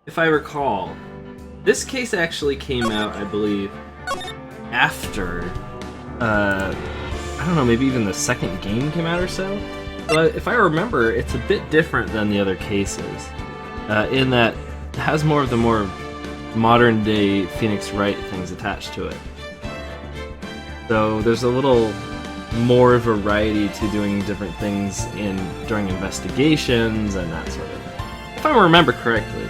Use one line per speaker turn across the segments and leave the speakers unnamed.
if I recall, this case actually came out, I believe, after, I don't know, maybe even the second game came out or so. But if I remember, it's a bit different than the other cases, in that it has more of the more modern-day Phoenix Wright things attached to it. So there's a little more variety to doing different things during investigations and that sort of thing. If I remember correctly.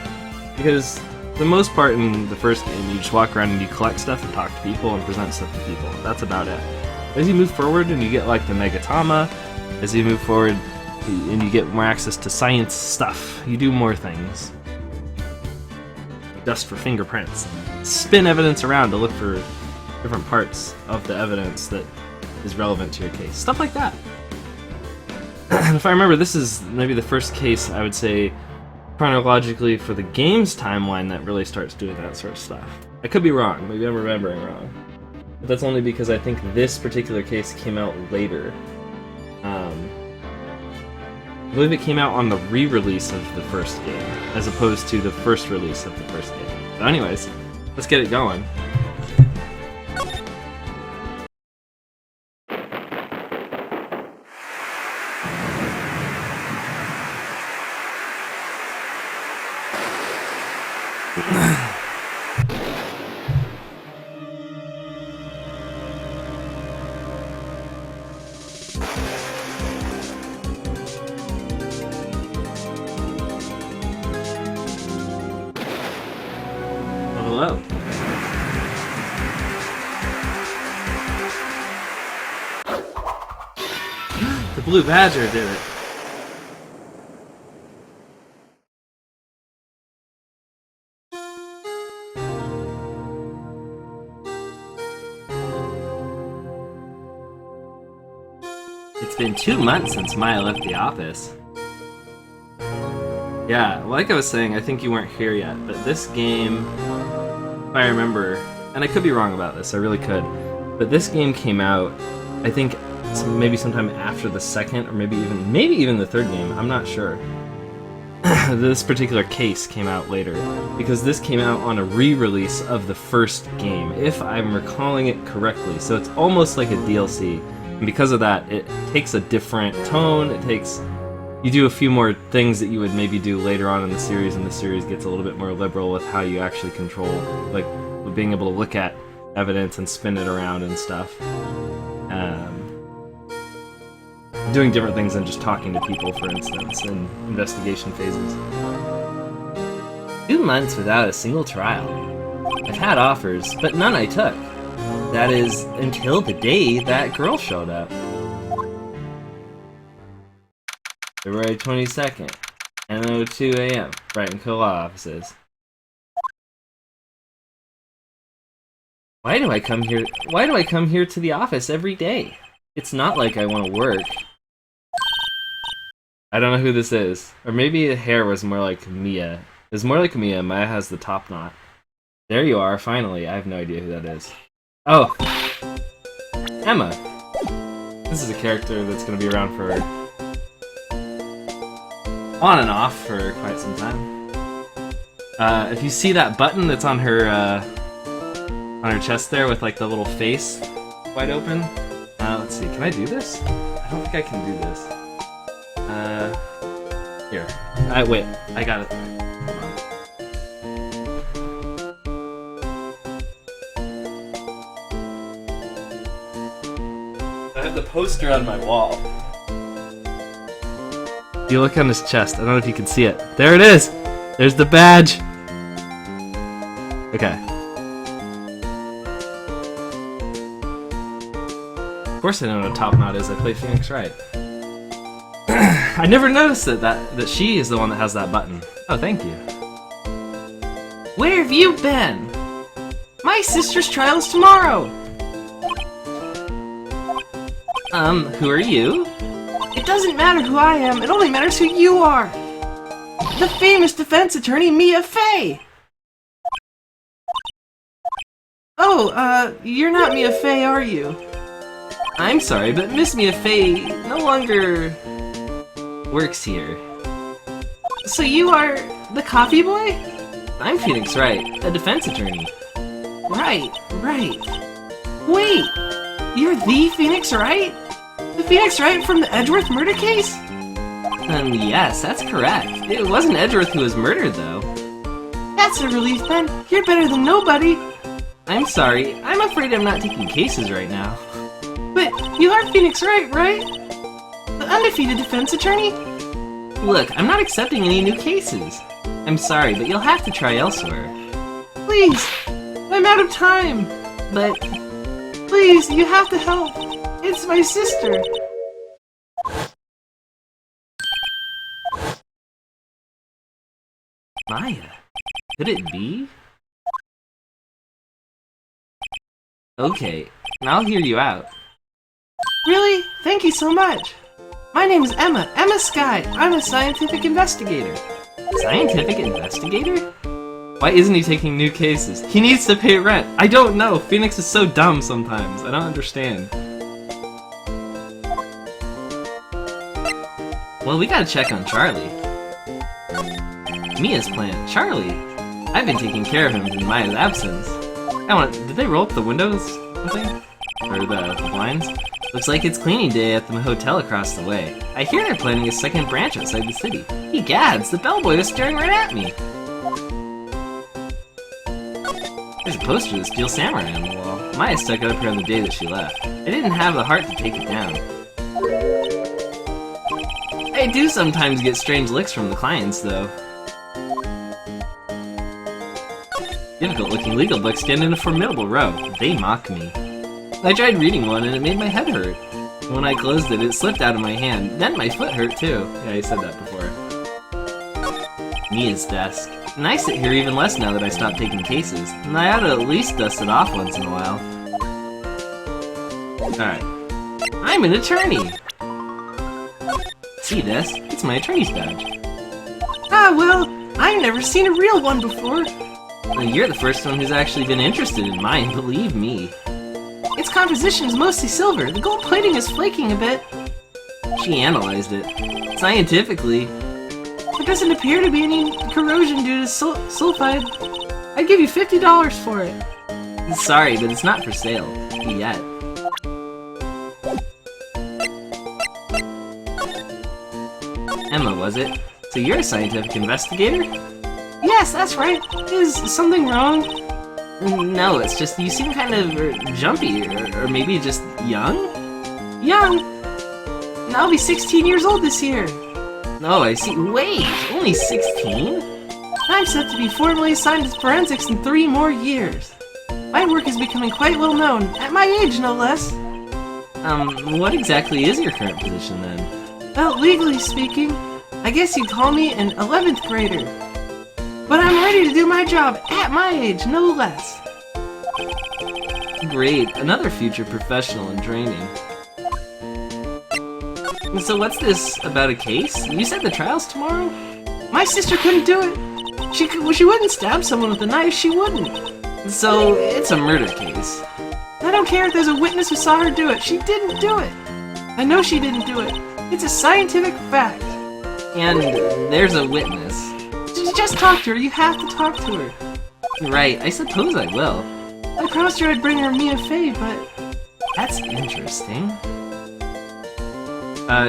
Because for the most part in the first game, you just walk around and you collect stuff and talk to people and present stuff to people. That's about it. As you move forward and you get like the Megatama, as you move forward and you get more access to science stuff, you do more things. Dust for fingerprints. Spin evidence around to look for different parts of the evidence that is relevant to your case. Stuff like that. And if I remember, this is maybe the first case, I would say, chronologically for the game's timeline that really starts doing that sort of stuff. I could be wrong. Maybe I'm remembering wrong. But that's only because I think this particular case came out later. I believe it came out on the re-release of the first game, as opposed to the first release of the first game. So anyways, let's get it going. Hello. The Blue Badger did it. It's been 2 months since Maya left the office. Yeah, like I was saying, I think you weren't here yet, but this game, if I remember, and I could be wrong about this, I really could, but this game came out, I think, maybe sometime after the second, or maybe even the third game, I'm not sure. This particular case came out later, because this came out on a re-release of the first game, if I'm recalling it correctly, so it's almost like a DLC, and because of that, it takes a different tone, you do a few more things that you would maybe do later on in the series, and the series gets a little bit more liberal with how you actually control, like, with being able to look at evidence and spin it around and stuff. Doing different things than just talking to people, for instance, in investigation phases. 2 months without a single trial. I've had offers, but none I took. That is, until the day that girl showed up. February 22nd, 10:02 a.m., Brighton Co-law offices. Why do I come here to the office every day? It's not like I want to work. I don't know who this is. Or maybe the hair was more like Mia. It's more like Mia. Maya has the top knot. There you are, finally. I have no idea who that is. Oh! Emma! This is a character that's going to be around for on and off for quite some time. If you see that button that's on her chest there with like the little face wide open, let's see, can I do this? I don't think I can do this. Here. Wait, I got it. Hold on. I have the poster on my wall. You look on his chest. I don't know if you can see it. There it is! There's the badge! Okay. Of course I know what a top knot is. I play Phoenix Wright. I never noticed that she is the one that has that button. Oh, thank you. Where have you been? My sister's trial is tomorrow! Who are you? It doesn't matter who I am, it only matters who you are! The famous defense attorney Mia Fey! Oh, you're not Mia Fey, are you? I'm sorry, but Miss Mia Fey no longer works here. So you are the coffee boy? I'm Phoenix Wright, a defense attorney.
Right. Wait, you're the Phoenix Wright? The Phoenix Wright from the Edgeworth murder case?
Yes, that's correct. It wasn't Edgeworth who was murdered, though.
That's a relief, Ben. You're better than nobody.
I'm sorry, I'm afraid I'm not taking cases right now.
But you are Phoenix Wright, right? The undefeated defense attorney?
Look, I'm not accepting any new cases. I'm sorry, but you'll have to try elsewhere.
Please, I'm out of time.
But
Please, you have to help. It's my sister.
Maya, could it be? Okay, I'll hear you out.
Really? Thank you so much. My name is Emma Sky. I'm a scientific investigator.
Scientific investigator? Why isn't he taking new cases? He needs to pay rent. I don't know. Phoenix is so dumb sometimes. I don't understand. Well, we gotta check on Charlie. Mia's plant, Charlie. I've been taking care of him in Maya's absence. Did they roll up the windows? Something? Or the blinds? Looks like it's cleaning day at the hotel across the way. I hear they're planning a second branch outside the city. Egads, the bellboy was staring right at me. There's a poster of the Steel Samurai on the wall. Maya stuck it up here on the day that she left. I didn't have the heart to take it down. I do sometimes get strange looks from the clients, though. Difficult-looking legal books stand in a formidable row. They mock me. I tried reading one and it made my head hurt. When I closed it, it slipped out of my hand. Then my foot hurt too. Yeah, I said that before. Mia's desk. And I sit here even less now that I stopped taking cases. And I ought to at least dust it off once in a while. Alright. I'm an attorney! See this? It's my attorney's badge.
Ah, well, I've never seen a real one before.
Well, you're the first one who's actually been interested in mine, believe me.
Its composition is mostly silver. The gold plating is flaking a bit.
She analyzed it. Scientifically.
There doesn't appear to be any corrosion due to sulfide. I'd give you $50 for it.
Sorry, but it's not for sale. Yet. Emma, was it? So you're a scientific investigator?
Yes, that's right. Is something wrong?
No, it's just you seem kind of jumpy, or maybe just young?
Young? And I'll be 16 years old this year.
Oh, I see. Wait, only 16?
I'm set to be formally assigned to forensics in 3 more years. My work is becoming quite well known, at my age no less.
What exactly is your current position then?
Well, legally speaking, I guess you'd call me an 11th grader. But I'm ready to do my job at my age, no less.
Great, another future professional in training. So what's this about a case? You said the trial's tomorrow?
My sister couldn't do it. She wouldn't stab someone with a knife, she wouldn't.
So it's a murder case.
I don't care if there's a witness who saw her do it. She didn't do it. I know she didn't do it. It's a scientific fact.
And there's a witness.
Just talk to her. You have to talk to her.
Right, I suppose I will.
I promised her I'd bring her Mia Fey, but...
That's interesting.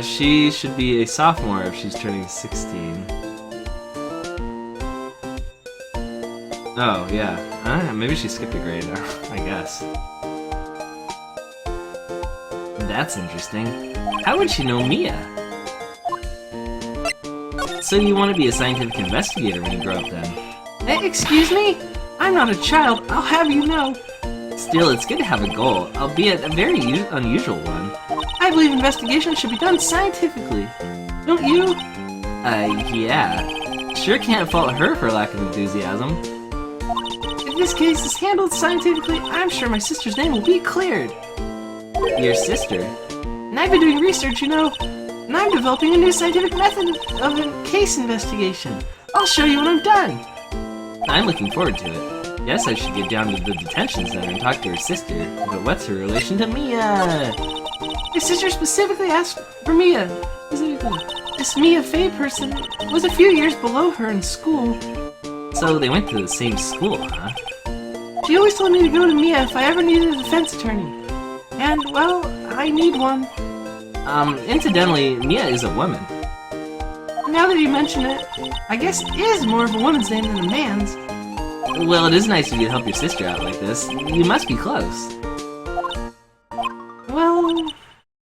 She should be a sophomore if she's turning 16. Oh, yeah. Maybe she skipped a grade, I guess. That's interesting. How would she know Mia? So you want to be a scientific investigator when you grow up then?
Excuse me? I'm not a child, I'll have you know.
Still, it's good to have a goal, albeit a very unusual one.
I believe investigation should be done scientifically. Don't you?
Yeah. Sure can't fault her for lack of enthusiasm.
If this case is handled scientifically, I'm sure my sister's name will be cleared.
Your sister?
And I've been doing research, you know. And I'm developing a new scientific method of a case investigation. I'll show you when I'm done.
I'm looking forward to it. Guess I should get down to the detention center and talk to her sister. But what's her relation to Mia?
Your sister specifically asked for Mia. Specifically. This Mia Fey person was a few years below her in school.
So they went to the same school, huh?
She always told me to go to Mia if I ever needed a defense attorney. And, well, I need one.
Incidentally, Mia is a woman.
Now that you mention it, I guess it is more of a woman's name than a man's.
Well, it is nice of you to help your sister out like this. You must be close.
Well,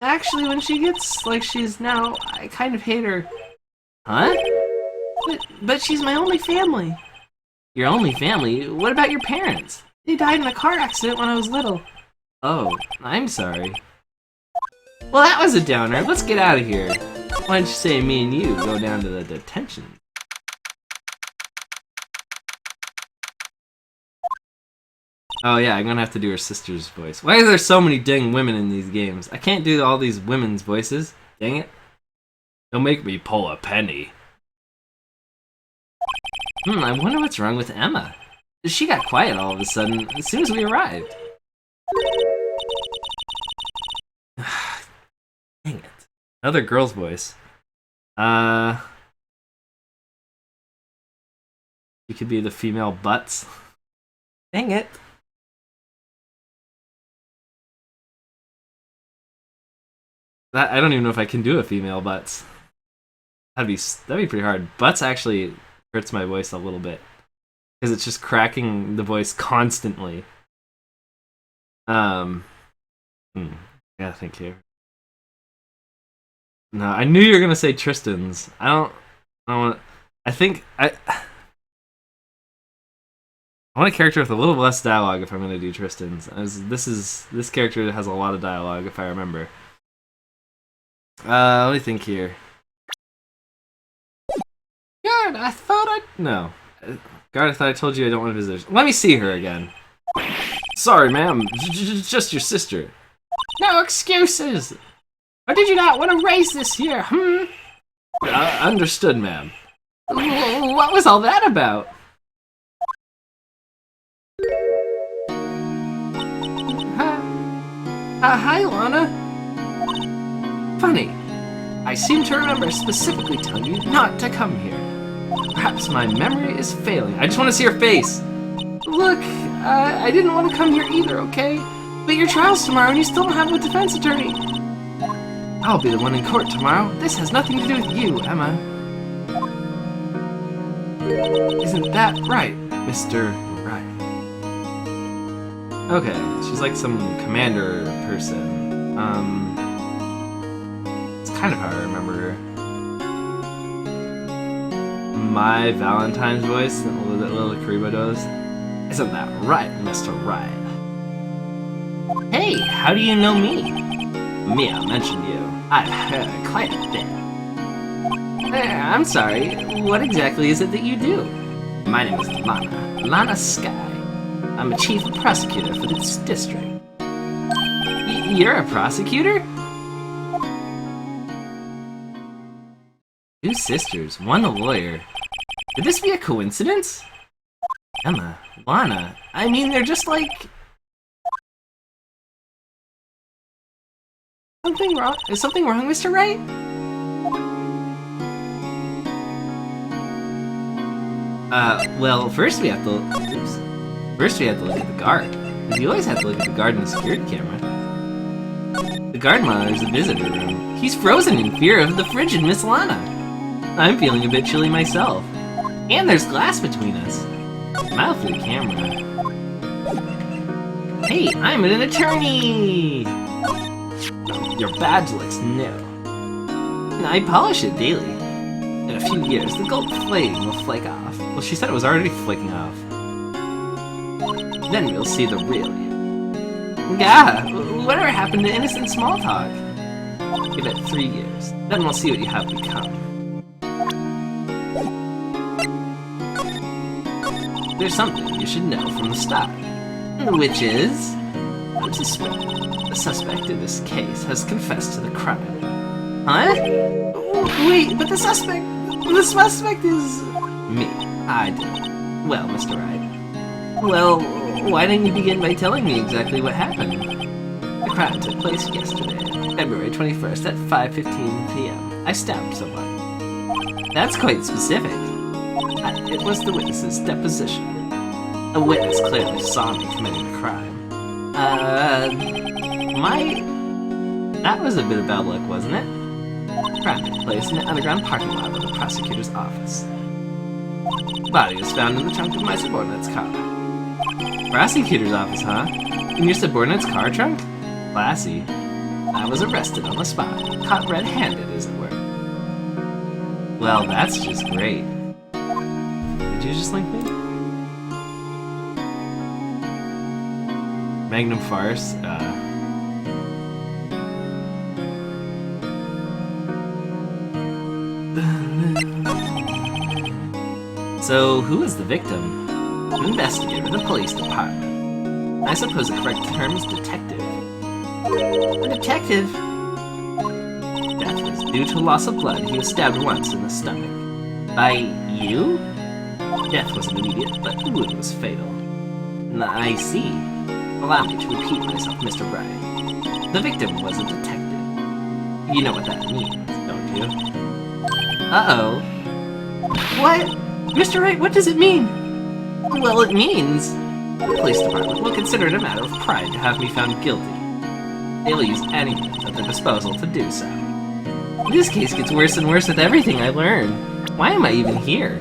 actually, when she gets like she is now, I kind of hate her.
Huh?
But she's my only family.
Your only family? What about your parents?
They died in a car accident when I was little.
Oh, I'm sorry. Well, that was a downer. Let's get out of here. Why don't you say me and you go down to the detention? Oh yeah, I'm gonna have to do her sister's voice. Why are there so many dang women in these games? I can't do all these women's voices. Dang it. Don't make me pull a penny. I wonder what's wrong with Emma. She got quiet all of a sudden as soon as we arrived. Dang it. Another girl's voice. You could be the female Butts. Dang it. I don't even know if I can do a female Butts. That'd be pretty hard. Butts actually hurts my voice a little bit because it's just cracking the voice constantly. Yeah, thank you. No, I knew you were gonna say Tristan's. I want a character with a little less dialogue if I'm gonna do Tristan's. This character has a lot of dialogue if I remember. Let me think here. Guard, I thought I told you I don't want visitors. Let me see her again. Sorry, ma'am. Just your sister. No excuses. Or did you not want to raise this here? Understood, ma'am. What was all that about?
Hi, Lana.
Funny. I seem to remember specifically telling you not to come here. Perhaps my memory is failing. I just want to see her face.
Look, I didn't want to come here either, okay? But your trial's tomorrow and you still don't have a defense attorney.
I'll be the one in court tomorrow. This has nothing to do with you, Emma. Isn't that right, Mr. Right? Okay, she's like some commander person. It's kind of how I remember her. My Valentine's voice that Lila Karibo does. Isn't that right, Mr. Right? Hey, how do you know me? Mia mentioned you. I've heard quite a bit. I'm sorry, what exactly is it that you do? My name is Lana Sky. I'm a chief prosecutor for this district. You're a prosecutor? Two sisters, one a lawyer. Could this be a coincidence? Emma, Lana, I mean, they're just like...
Something wrong? Is something wrong, Mr. Wright?
Well, first we have to look at the guard. You always have to look at the guard in the security camera. The guard monitors the visitor room. He's frozen in fear of the frigid Miss Lana. I'm feeling a bit chilly myself. And there's glass between us. Smile for the camera. Hey, I'm an attorney! Your badge looks new. I polish it daily. In a few years, the gold plating will flake off. Well, she said it was already flaking off. Then we'll see the real you. Yeah, whatever happened to innocent small talk? Give it 3 years. Then we'll see what you have become. There's something you should know from the start. Which is... The suspect in this case has confessed to the crime. Huh?
Wait, but the suspect is...
Me. I did. Well, Mr. Wright. Well, why didn't you begin by telling me exactly what happened? The crime took place yesterday, February 21st at 5:15 p.m. I stabbed someone. That's quite specific.
It was the witness's deposition. A witness clearly saw me committing the crime. That was a bit of bad luck, wasn't it? Crime took place in the underground parking lot of the prosecutor's office. The body was found in the trunk of my subordinate's car. Prosecutor's office, huh? In your subordinate's car trunk? Classy. I was arrested on the spot, caught red-handed, as it were. Well, that's just great. Did you just link me? Magnum Farce, So, who is the victim? An investigator in the police department. I suppose the correct term is detective. A detective? Death was due to loss of blood. He was stabbed once in the stomach. By you? Death wasn't immediate, but the wound was fatal. I see. Allow me to repeat myself, Mr. Wright. The victim was a detective. You know what that means, don't you? Uh-oh. What? Mr. Wright, what does it mean? Well, it means the police department will consider it a matter of pride to have me found guilty. They will use any means at their disposal to do so. This case gets worse and worse with everything I learn. Why am I even here?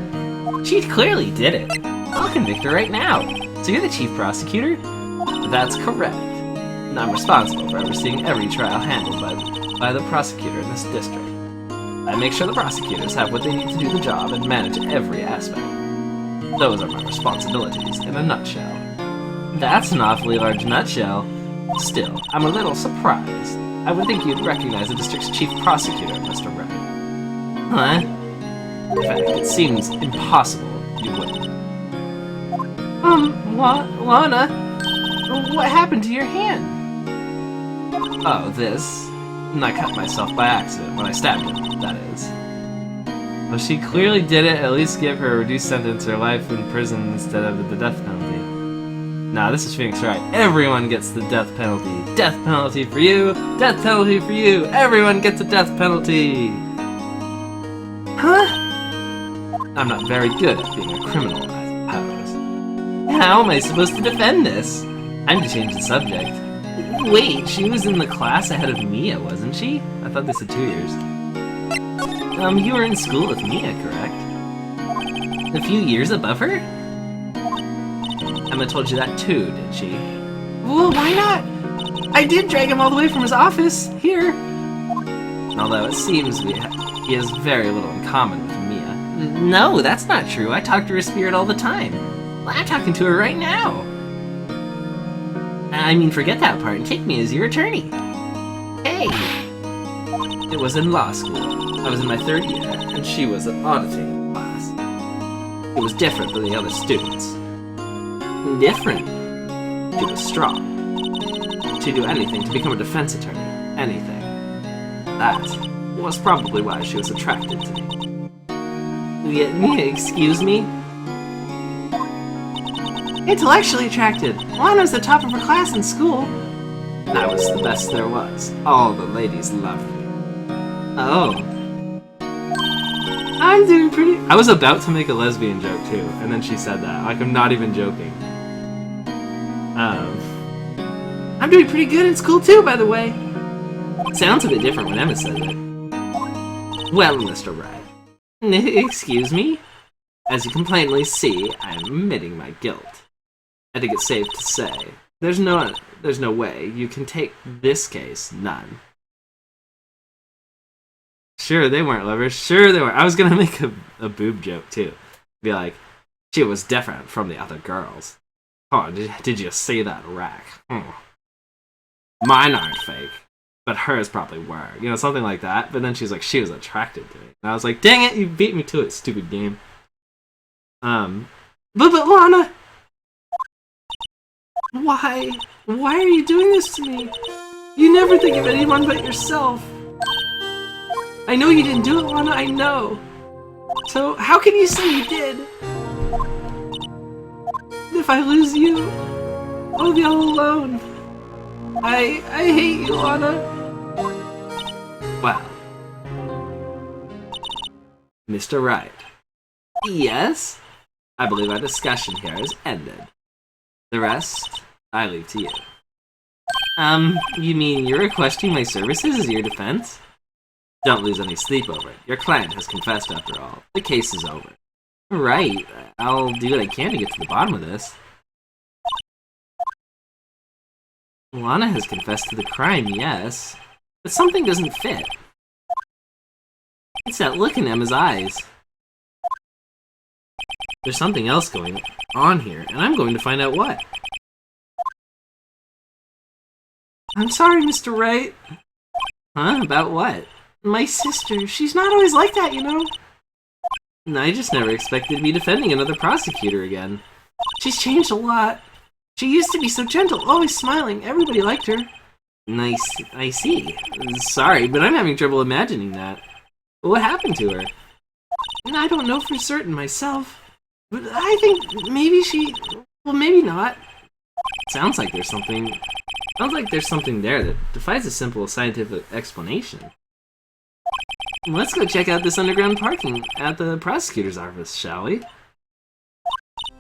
She clearly did it. I'll convict her right now. So you're the chief prosecutor? That's correct. And I'm responsible for overseeing every trial handled by the prosecutor in this district. I make sure the prosecutors have what they need to do the job and manage every aspect. Those are my responsibilities in a nutshell. That's an awfully large nutshell. Still, I'm a little surprised. I would think you'd recognize the district's chief prosecutor, Mr. Wright. Huh? In fact, it seems impossible you wouldn't. Lana, what happened to your hand? Oh, this. And I cut myself by accident when I stabbed him, that is. Well, she clearly did it. At least give her a reduced sentence or life in prison instead of the death penalty. Nah, this is Phoenix Wright. Everyone gets the death penalty. Death penalty for you. Death penalty for you. Everyone gets a death penalty. Huh? I'm not very good at being a criminal, I suppose. How am I supposed to defend this? I'm to change the subject. Wait, she was in the class ahead of Mia, wasn't she? I thought they said 2 years. You were in school with Mia, correct? A few years above her? Emma told you that too, did she? Well, why not? I did drag him all the way from his office, here. Although it seems he has very little in common with Mia. No, that's not true. I talk to her spirit all the time. I'm talking to her right now. I mean, forget that part and take me as your attorney. Hey! It was in law school. I was in my 3rd year, and she was an auditing class. It was different than the other students. Different? She was strong. She'd do anything to become a defense attorney. Anything. That was probably why she was attracted to me. Excuse me? Intellectually attracted. Lana's the top of her class in school. And I was the best there was. All the ladies loved me. Oh. I'm doing pretty... I was about to make a lesbian joke too, and then she said that. Like, I'm not even joking. I'm doing pretty good in school too, by the way. Sounds a bit different when Emma says it. Well, Mr. Wright. Excuse me? As you can plainly see, I am admitting my guilt. I think it's safe to say, there's no way you can take this case, none. Sure, they weren't lovers. Sure, they weren't. I was gonna make a boob joke, too. Be like, she was different from the other girls. Oh, did you see that rack? Mine aren't fake, but hers probably were. You know, something like that. But then she's like, she was attracted to me. And I was like, dang it, you beat me to it, stupid game. But Lana! Why are you doing this to me? You never think of anyone but yourself. I know you didn't do it, Lana, I know. So, how can you say you did? If I lose you, I'll be all alone. I hate you, Lana. Well, Mr. Wright, Yes? I believe our discussion here is ended. The rest, I leave to you. You mean you're requesting my services as your defense? Don't lose any sleep over it. Your client has confessed after all. The case is over. Right. I'll do what I can to get to the bottom of this. Lana has confessed to the crime, yes. But something doesn't fit. It's that look in Emma's eyes. There's something else going on here, and I'm going to find out what. I'm sorry, Mr. Wright. Huh? About what? My sister. She's not always like that, you know? I just never expected to be defending another prosecutor again. She's changed a lot. She used to be so gentle, always smiling. Everybody liked her. Nice. I see. Sorry, but I'm having trouble imagining that. What happened to her? I don't know for certain myself. But I think maybe she... Well, maybe not. Sounds like there's something there that defies a simple scientific explanation. Let's go check out this underground parking at the prosecutor's office, shall we?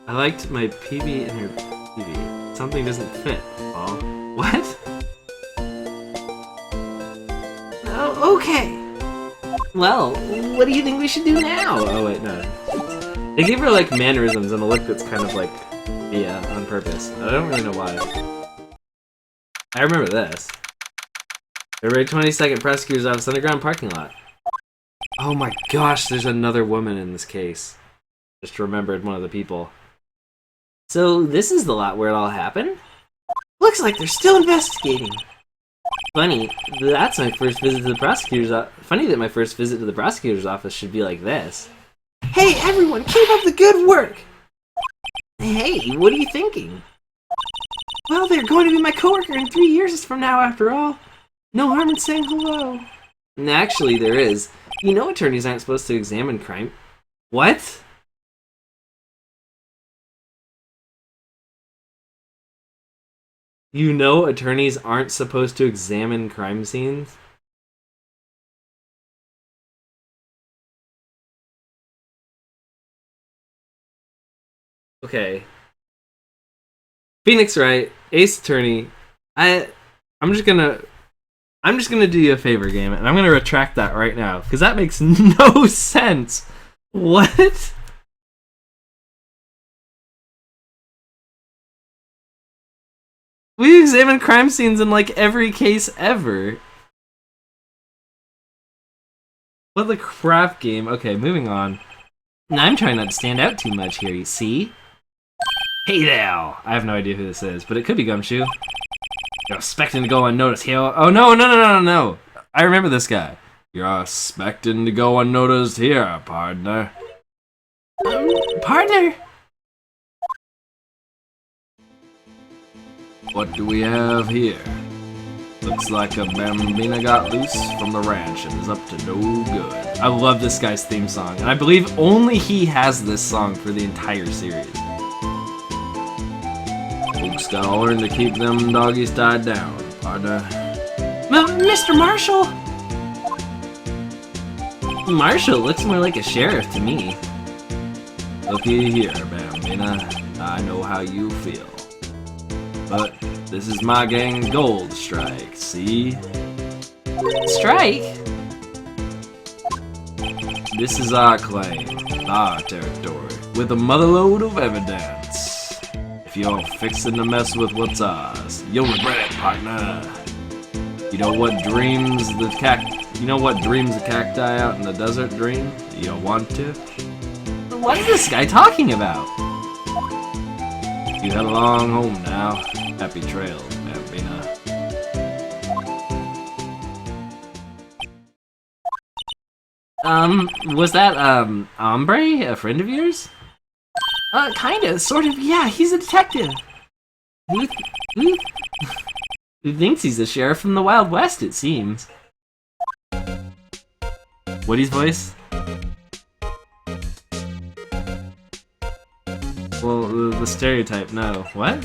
I liked my PB in her PB. Something doesn't fit, Paul. What? Oh, okay. Well, what do you think we should do now? Oh wait, no. They gave her like mannerisms and a look that's kind of like, yeah, on purpose. I don't really know why. I remember this. February 22nd, prosecutor's office, underground parking lot. Oh my gosh, there's another woman in this case. Just remembered one of the people. So this is the lot where it all happened? Looks like they're still investigating. Funny, that's my first visit to the prosecutor's office. Funny that my first visit to the prosecutor's office should be like this. Hey everyone, keep up the good work! Hey, what are you thinking? Well, they're going to be my coworker in 3 years from now, after all. No harm in saying hello. Actually, there is. You know attorneys aren't supposed to examine crime. What? You know attorneys aren't supposed to examine crime scenes? Okay. Phoenix Wright, Ace Attorney. I'm just gonna do you a favor, game, and I'm gonna retract that right now because that makes no sense. What? We examine crime scenes in like every case ever. What the crap, game? Okay, moving on. I'm trying not to stand out too much here. You see? Hey now! I have no idea who this is, but it could be Gumshoe. You're expecting to go unnoticed here. Oh, no. I remember this guy. You're expecting to go unnoticed here, partner. Partner? What do we have here? Looks like a bambina got loose from the ranch and is up to no good. I love this guy's theme song, and I believe only he has this song for the entire series. Folks gotta learn to keep them doggies tied down, partner. Mr. Marshall! Marshall looks more like a sheriff to me. Looky here, Bambina. I know how you feel. But this is my gang Gold Strike, see? Strike? This is our claim, our territory, with a motherload of evidence. If you're fixing to mess with what's ours, you'll regret it, partner. You know what dreams the cacti out in the desert dream? You want to? What is this guy talking about? You head along home now. Happy trails, Bambina. Was that, Ombre, a friend of yours? Kinda, sort of, yeah, he's a detective. Who thinks he's the sheriff from the Wild West, it seems. Woody's voice? Well, the stereotype, no. What?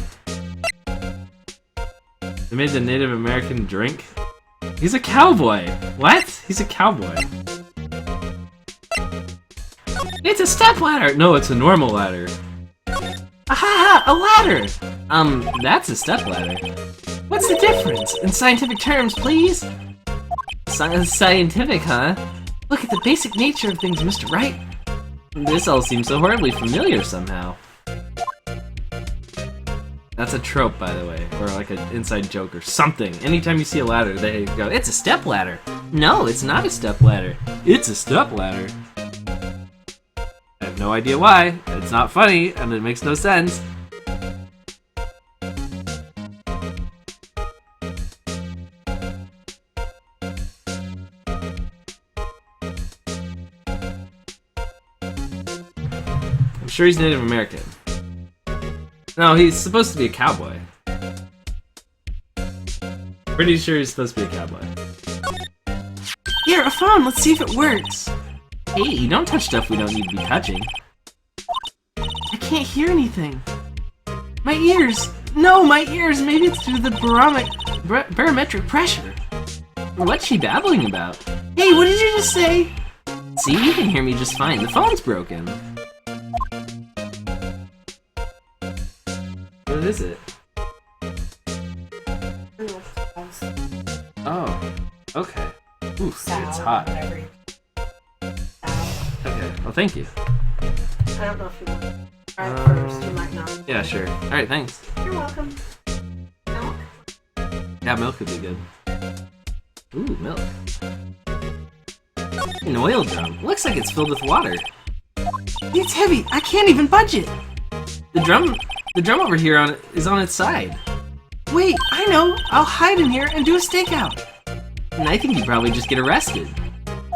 They made the Native American drink? He's a cowboy! What? He's a cowboy.
It's a stepladder! No, it's a normal ladder. Aha! A ladder! That's a stepladder. What's the difference? In scientific terms, please? Scientific, huh? Look at the basic nature of things, Mr. Wright. This all seems so horribly familiar somehow. That's a trope, by the way, or like an inside joke or something. Anytime you see a ladder, they go, it's a stepladder. No, it's not a stepladder. It's a stepladder. I have no idea why. It's not funny, and it makes no sense. I'm sure he's Native American. No, he's supposed to be a cowboy. Pretty sure he's supposed to be a cowboy.
Here, a phone. Let's see if it works.
Hey, don't touch stuff we don't need to be touching.
I can't hear anything. My ears. No, my ears. Maybe it's due to the barometric pressure.
What's she babbling about?
Hey, what did you just say?
See, you can hear me just fine. The phone's broken. What is it? Oh, okay. Ooh, it's hot. Okay, well thank you.
I don't know if you want to try it first, you might not.
Yeah, sure. Alright, thanks.
You're welcome. Milk?
Yeah, milk would be good. Ooh, milk. An oil drum. Looks like it's filled with water.
It's heavy. I can't even budge it.
The drum over here is on its side.
Wait, I know. I'll hide in here and do a stakeout.
And I think you'd probably just get arrested.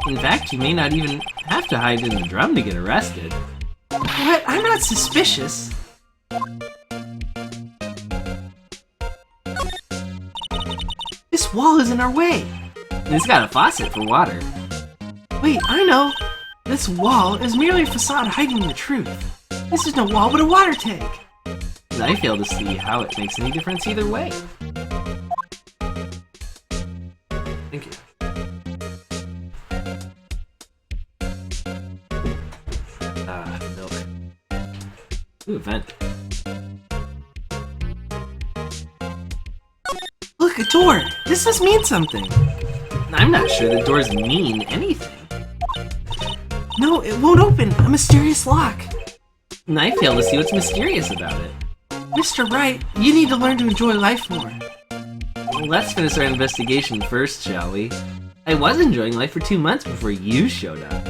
In fact, you may not even have to hide in the drum to get arrested.
What? I'm not suspicious. This wall is in our way.
And it's got a faucet for water.
Wait, I know. This wall is merely a facade hiding the truth. This is no wall, but a water tank.
And I fail to see how it makes any difference either way. Thank you. Milk. Ooh, a vent.
Look, a door. This must mean something.
I'm not sure the doors mean anything.
No, it won't open. A mysterious lock.
And I fail to see what's mysterious about it.
Mr. Wright, you need to learn to enjoy life more.
Well, let's finish our investigation first, shall we? I was enjoying life for 2 months before you showed up.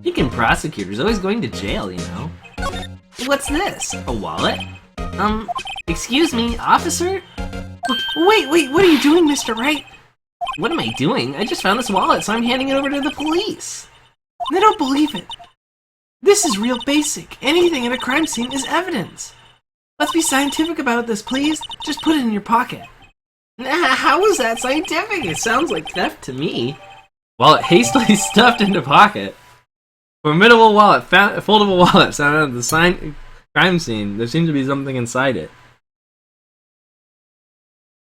Thinking prosecutors always going to jail, you know. What's this? A wallet? Excuse me, officer?
Wait, what are you doing, Mr. Wright?
What am I doing? I just found this wallet, so I'm handing it over to the police.
I don't believe it. This is real basic. Anything in a crime scene is evidence. Let's be scientific about this, please. Just put it in your pocket.
How is that scientific? It sounds like theft to me. Wallet hastily stuffed into pocket. Formidable wallet, foldable wallet found at the crime scene. There seems to be something inside it.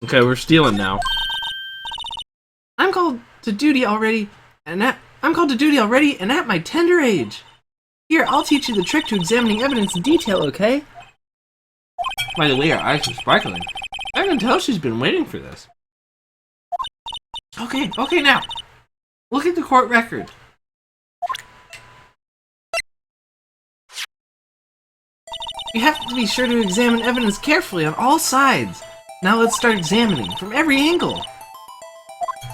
Okay, we're stealing now.
I'm called to duty already, and at my tender age. Here, I'll teach you the trick to examining evidence in detail, okay?
By the way, her eyes are sparkling. I can tell she's been waiting for this.
Okay, now. Look at the court record. You have to be sure to examine evidence carefully on all sides. Now let's start examining from every angle.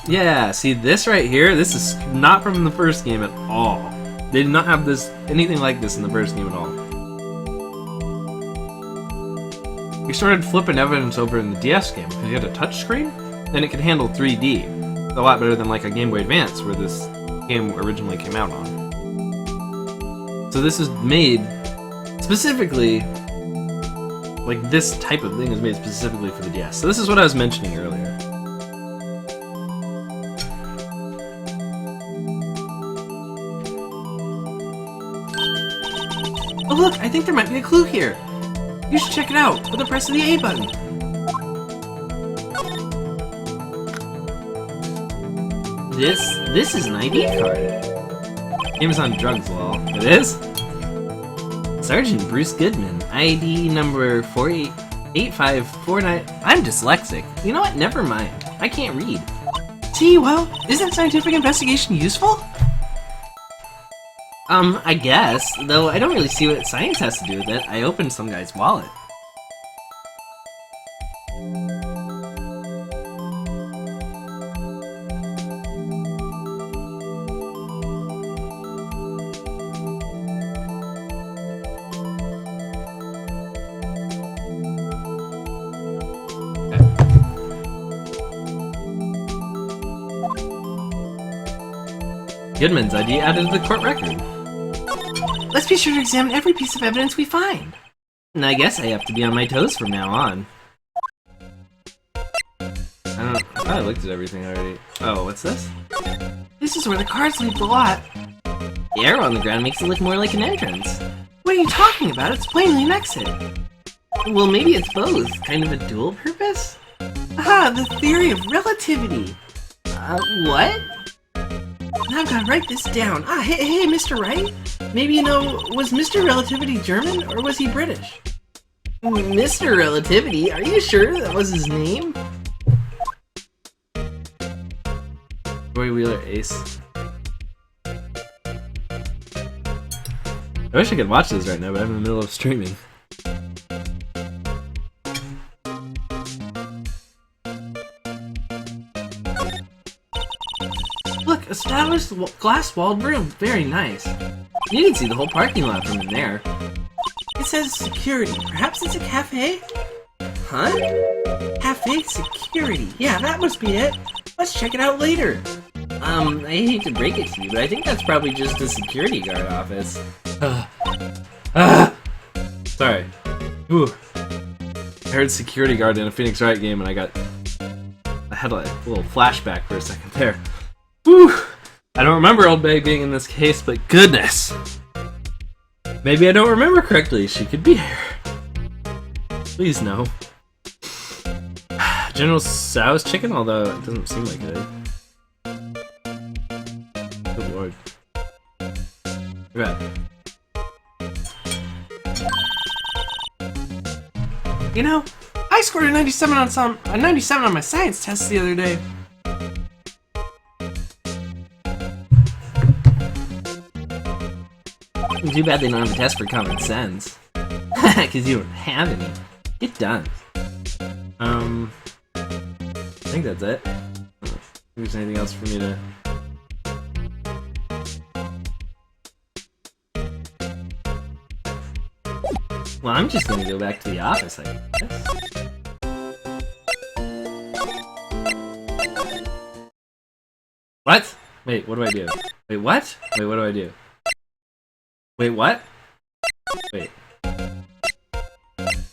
Yeah, see this right here? This is not from the first game at all. They did not have anything like this in the first game at all. We started flipping evidence over in the DS game because you had a touch screen, and it could handle 3D. A lot better than like a Game Boy Advance where this game originally came out on. So this is made specifically, like this type of thing is made specifically for the DS. So this is what I was mentioning earlier.
Oh look, I think there might be a clue here. You should check it out with the press of the A button.
This is an ID card. Game is on drugs, lol. It is?
Sergeant Bruce Goodman, ID number 488549. I'm dyslexic. You know what? Never mind. I can't read.
Gee, well, isn't scientific investigation useful?
I guess. Though I don't really see what science has to do with it. I opened some guy's wallet.
Goodman's ID added to the court record.
Let's be sure to examine every piece of evidence we find.
And I guess I have to be on my toes from now on.
I thought I looked at everything already. Oh, what's this?
This is where the cards leave the lot.
The arrow on the ground makes it look more like an entrance.
What are you talking about? It's plainly an exit.
Well, maybe it's both. Kind of a dual purpose?
Aha, the theory of relativity.
What?
Now I've got to write this down. Hey, Mr. Wright? Maybe you know, was Mr. Relativity German or was he British?
Mr. Relativity? Are you sure that was his name?
Roy Wheeler Ace. I wish I could watch this right now, but I'm in the middle of streaming.
Look, established glass-walled room. Very nice.
You can see the whole parking lot from in there.
It says security. Perhaps it's a cafe?
Huh?
Cafe security. Yeah, that must be it. Let's check it out later.
I hate to break it to you, but I think that's probably just a security guard office.
Sorry. Ooh. I heard security guard in a Phoenix Wright game and I had a little flashback for a second there. Whew. I don't remember Old Bay being in this case, but goodness! Maybe I don't remember correctly. She could be here. Please no. General Tso's chicken, although it doesn't seem like it. Good lord. Right.
You know, I scored a 97 on my science test the other day.
Too bad they don't have a test for common sense. Because you don't have any. Get done.
I think that's it. I don't know if there's anything else for me to...
Well, I'm just gonna go back to the office, I guess.
What? Wait, what do I do? Wait, what? Wait, what do I do? Wait, what? Wait. What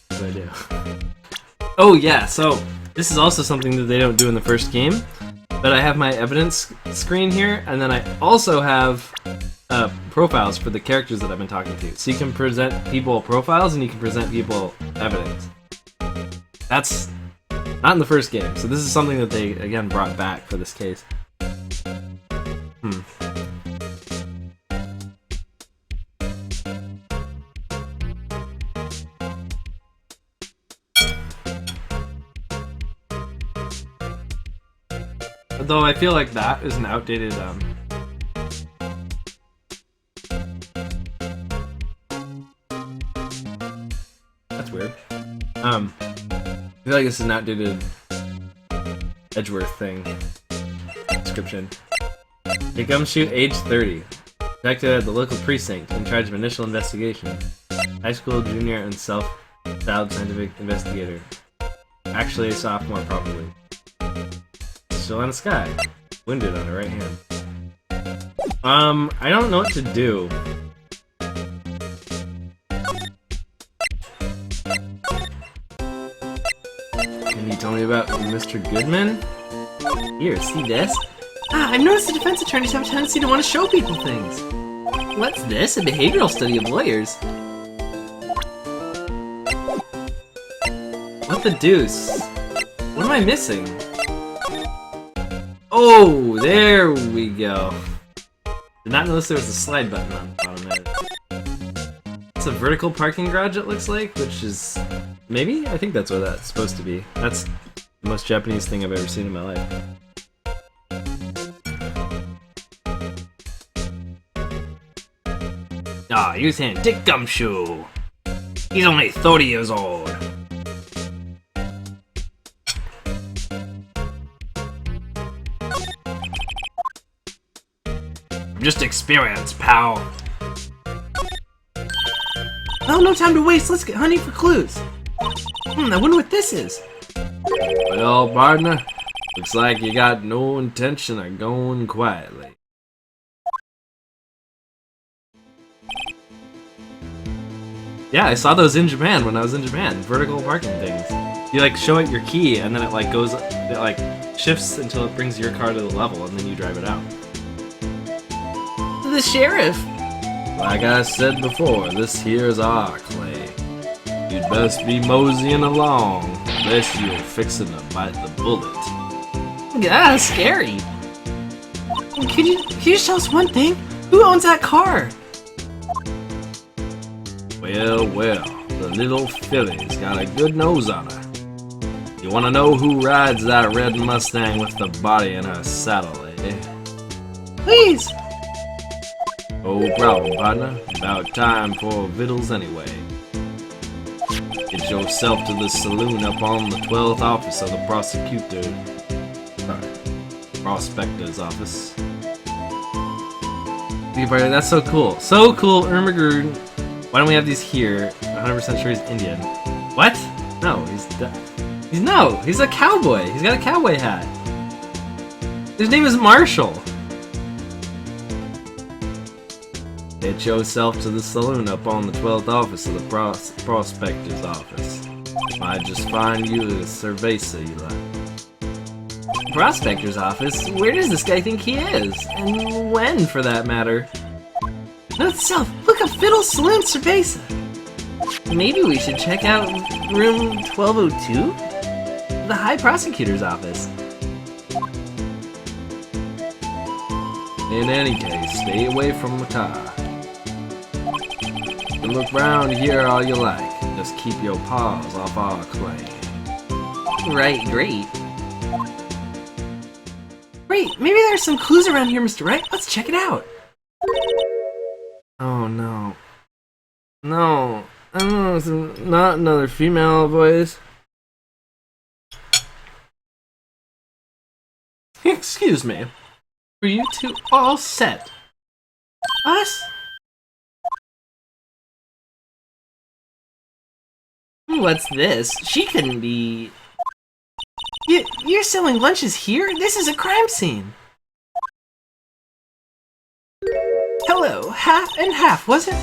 do I do? Oh yeah, so this is also something that they don't do in the first game, but I have my evidence screen here, and then I also have profiles for the characters that I've been talking to. So you can present people profiles and you can present people evidence. That's not in the first game, so this is something that they, again, brought back for this case. Though I feel like that is an outdated, that's weird. I feel like this is an outdated Edgeworth thing. Description. Hey, Gumshoe, age 30. Detective at the local precinct, in charge of initial investigation. High school junior and self-styled scientific investigator. Actually a sophomore, probably. Still on the sky. Wounded on her right hand. I don't know what to do. Can you tell me about Mr. Goodman?
Here, see this?
I've noticed the defense attorneys have a tendency to want to show people things.
What's this? A behavioral study of lawyers.
What the deuce? What am I missing? Oh, there we go. The not unless there was a slide button on the bottom of it. It's a vertical parking garage, it looks like, which is... maybe? I think that's what that's supposed to be. That's the most Japanese thing I've ever seen in my life.
Ah, you saying Dick Gumshoe. He's only 30 years old. Just experience, pal.
Oh, no time to waste. Let's get hunting for clues. I wonder what this is.
Well, partner, looks like you got no intention of going quietly. Yeah, I saw those in Japan when I was in Japan. Vertical parking things. You like show it your key, and then it like goes, it like shifts until it brings your car to the level, and then you drive it out.
The sheriff.
Like I said before, this here's our clay. You'd best be moseying along, lest you're fixing to bite the bullet.
Ah, scary.
Can you just tell us one thing? Who owns that car?
Well, the little filly's got a good nose on her. You wanna know who rides that red Mustang with the body in her saddle, eh?
Please!
No problem, partner. About time for victuals anyway. Get yourself to the saloon up on the 12th office of the prospector's office. That's so cool. So cool, Ermagerd. Why don't we have these here? 100% sure he's Indian. What? No, he's a cowboy. He's got a cowboy hat. His name is Marshall. Get yourself to the saloon up on the 12th office of the prospector's office. Might just find you a cerveza you like.
Prospector's office? Where does this guy think he is? And when, for that matter?
Note self, look up Fiddle Saloon Cerveza.
Maybe we should check out room 1202? The High Prosecutor's office.
In any case, stay away from the car. You can look around here all you like. Just keep your paws off our clay.
Right, great.
Great, maybe there's some clues around here, Mr. Wright. Let's check it out.
Oh no. No. I don't know, it's not another female voice.
Excuse me. Are you two all set?
Us?
What's this? She couldn't be...
You're selling lunches here? This is a crime scene. Hello, half and half, was it?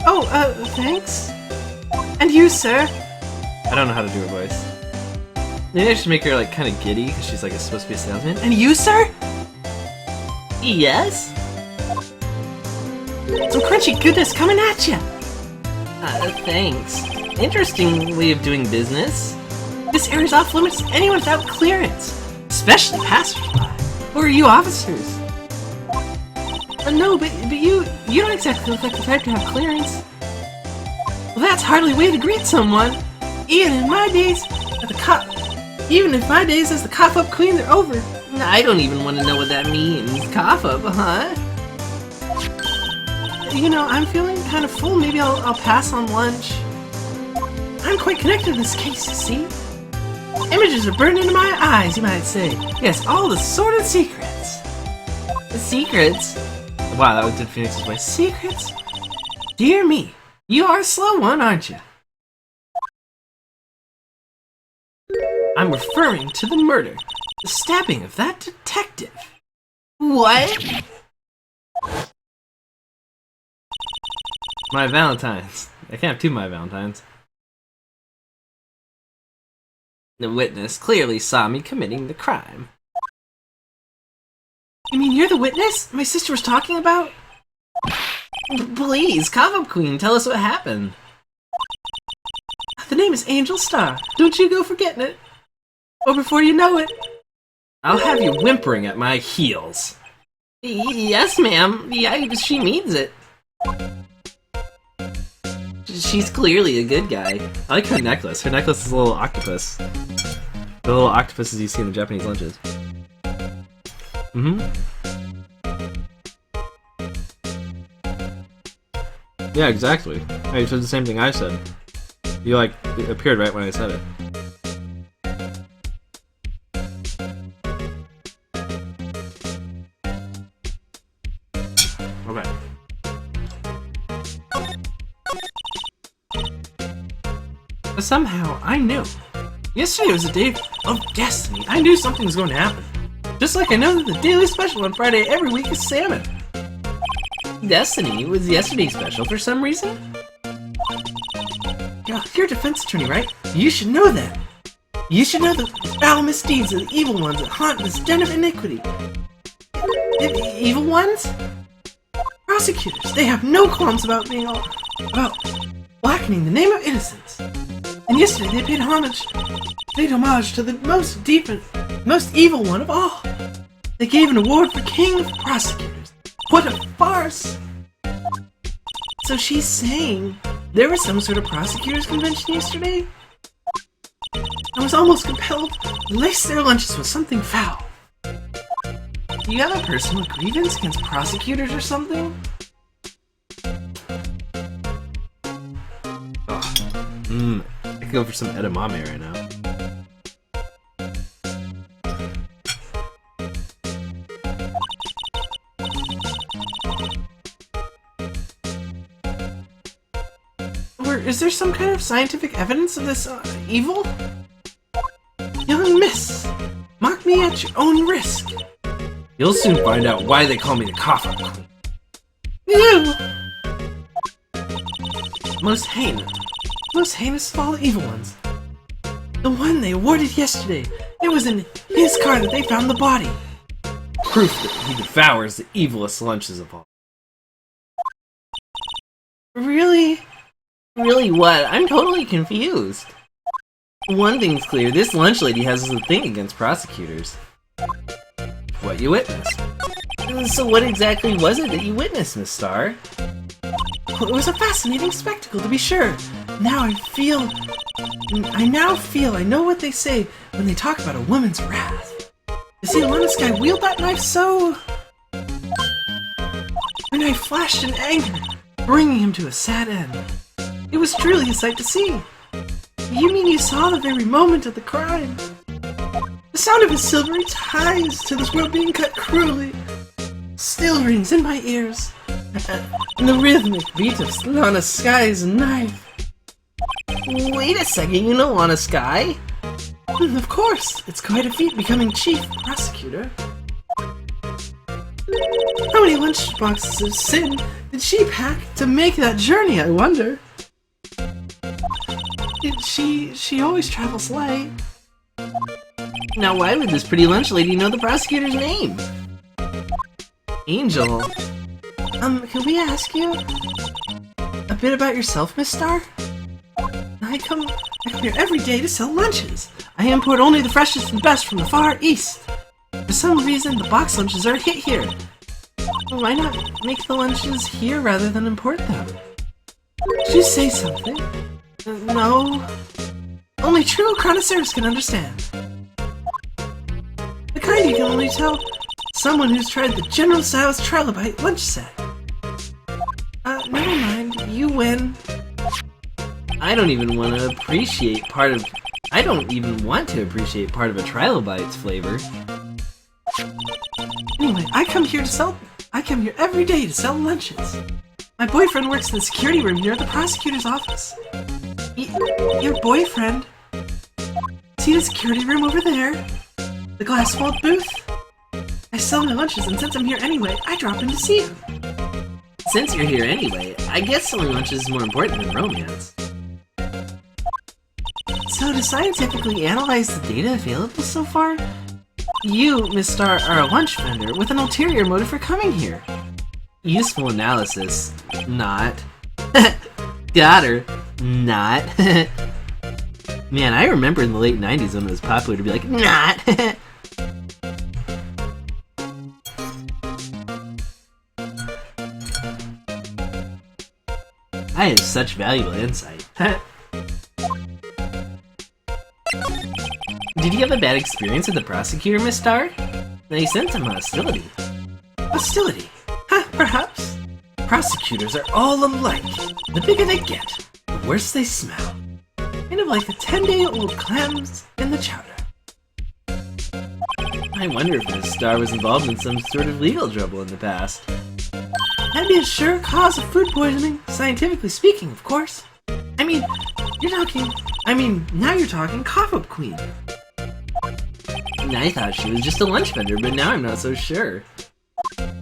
Oh, thanks. And you, sir?
I don't know how to do her voice. Maybe I should make her like kind of giddy because she's like supposed to be a salesman.
And you, sir?
Yes?
Some crunchy goodness coming at you.
Thanks. Interesting way of doing business.
This area's off limits to anyone without clearance, especially passersby. Or are you officers? No, but you don't exactly look like the type to have clearance. Well, that's hardly a way to greet someone. Even if my days as the cough-up queen are over.
I don't even want to know what that means. Cough up, huh?
You know, I'm feeling kind of full. Maybe I'll pass on lunch. I'm quite connected to this case, you see? Images are burned into my eyes, you might say. Yes, all the sordid secrets.
Secrets?
Wow, that did Phoenix's voice.
Secrets? Dear me, you are a slow one, aren't you? I'm referring to the murder, the stabbing of that detective.
What?
My Valentines. I can't have two My Valentines.
The witness clearly saw me committing the crime.
You mean you're the witness my sister was talking about?
Please, Cough-Up Queen, tell us what happened.
The name is Angel Star. Don't you go forgetting it. Or before you know it,
I'll have you whimpering at my heels.
Yes, ma'am. Yeah, she means it.
She's clearly a good guy.
I like her necklace. Her necklace is a little octopus. The little octopuses you see in the Japanese lunches. Yeah, exactly. Hey, you said the same thing I said. You, like, it appeared right when I said it. Okay.
But somehow, I knew. Yesterday was a day of destiny. I knew something was going to happen. Just like I know that the daily special on Friday every week is salmon.
Destiny was yesterday's special for some reason?
You're a defense attorney, right? You should know that. You should know the foul misdeeds of the evil ones that haunt this den of iniquity. Evil ones? Prosecutors, they have no qualms about blackening the name of innocence. And yesterday they paid homage to the most evil one of all. They gave an award for King of Prosecutors. What a farce! So she's saying there was some sort of prosecutors convention yesterday? I was almost compelled to lace their lunches with something foul. Do you have a personal grievance against prosecutors or something?
I could go for some edamame right now.
Or is there some kind of scientific evidence of this evil? Young miss, mock me at your own risk.
You'll soon find out why they call me the coffin queen.
You! Most heinous of all the evil ones. The one they awarded yesterday. It was in his car that they found the body.
Proof that he devours the evilest lunches of all.
Really?
Really what? I'm totally confused. One thing's clear, this lunch lady has a thing against prosecutors.
What you witnessed.
So what exactly was it that you witnessed, Miss Star?
Well, it was a fascinating spectacle, to be sure. I know what they say when they talk about a woman's wrath. You see, when this guy wield that knife so... The knife flashed in anger, bringing him to a sad end. It was truly a sight to see. You mean you saw the very moment of the crime? The sound of his silvery ties to this world being cut cruelly still rings in my ears. And the rhythmic beat of Lana Sky's knife.
Wait a second, you know Lana Sky?
Of course, it's quite a feat becoming chief prosecutor. How many lunchboxes of sin did she pack to make that journey, I wonder? She always travels light.
Now why would this pretty lunch lady know the prosecutor's name?
Angel, can we ask you a bit about yourself, Miss Star? I come here every day to sell lunches. I import only the freshest and best from the Far East. For some reason, the box lunches are a hit here. Why not make the lunches here rather than import them? Did you say something? No. Only true connoisseurs can understand. The kind you can only tell someone who's tried the General Tso's Trilobite lunch set. Never mind. You win.
I don't even want to appreciate part of a Trilobite's flavor.
Anyway, I come here every day to sell lunches. My boyfriend works in the security room here at the prosecutor's office. Your boyfriend? See the security room over there? The glass-walled booth? I sell my lunches, and since I'm here anyway, I drop in to see him.
Since you're here anyway, I guess selling lunches is more important than romance.
So to scientifically analyze the data available so far, you, Miss Star, are a lunch vendor with an ulterior motive for coming here.
Useful analysis. Not. Got her. Not. Man, I remember in the late 90s when it was popular to be like, not.
I have such valuable insight. Did you have a bad experience with the prosecutor, Miss Star? They sent him hostility. Hostility? Huh, perhaps. Prosecutors are all alike. The bigger they get, the worse they smell. Kind of like the 10-day-old clams in the chowder. I wonder if Miss Star was involved in some sort of legal trouble in the past. That'd be a sure cause of food poisoning, scientifically speaking, of course. I mean, now you're talking cough-up queen. I thought she was just a lunch vendor, but now I'm not so sure.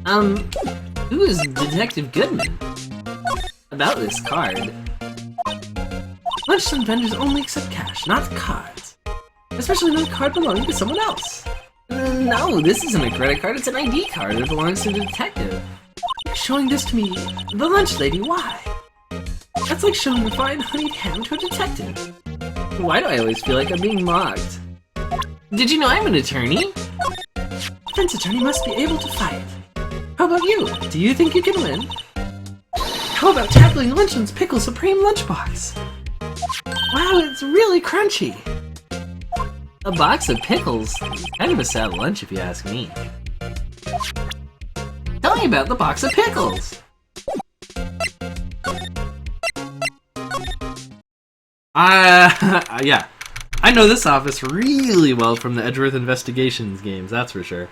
Who is Detective Goodman? About this card. Lunchtime vendors only accept cash, not cards. Especially not a card belonging to someone else. No, this isn't a credit card, it's an ID card that belongs to the detective. You're showing this to me, the lunch lady, why? That's like showing a fine honeyed ham to a detective. Why do I always feel like I'm being mocked? Did you know I'm an attorney? Defense attorney must be able to fight. How about you? Do you think you can win? How about tackling Luncheon's Pickle Supreme Lunchbox? Wow, it's really crunchy. A box of pickles? Kind of a sad lunch if you ask me. Tell me about the box of pickles!
Yeah. I know this office really well from the Edgeworth Investigations games, that's for sure.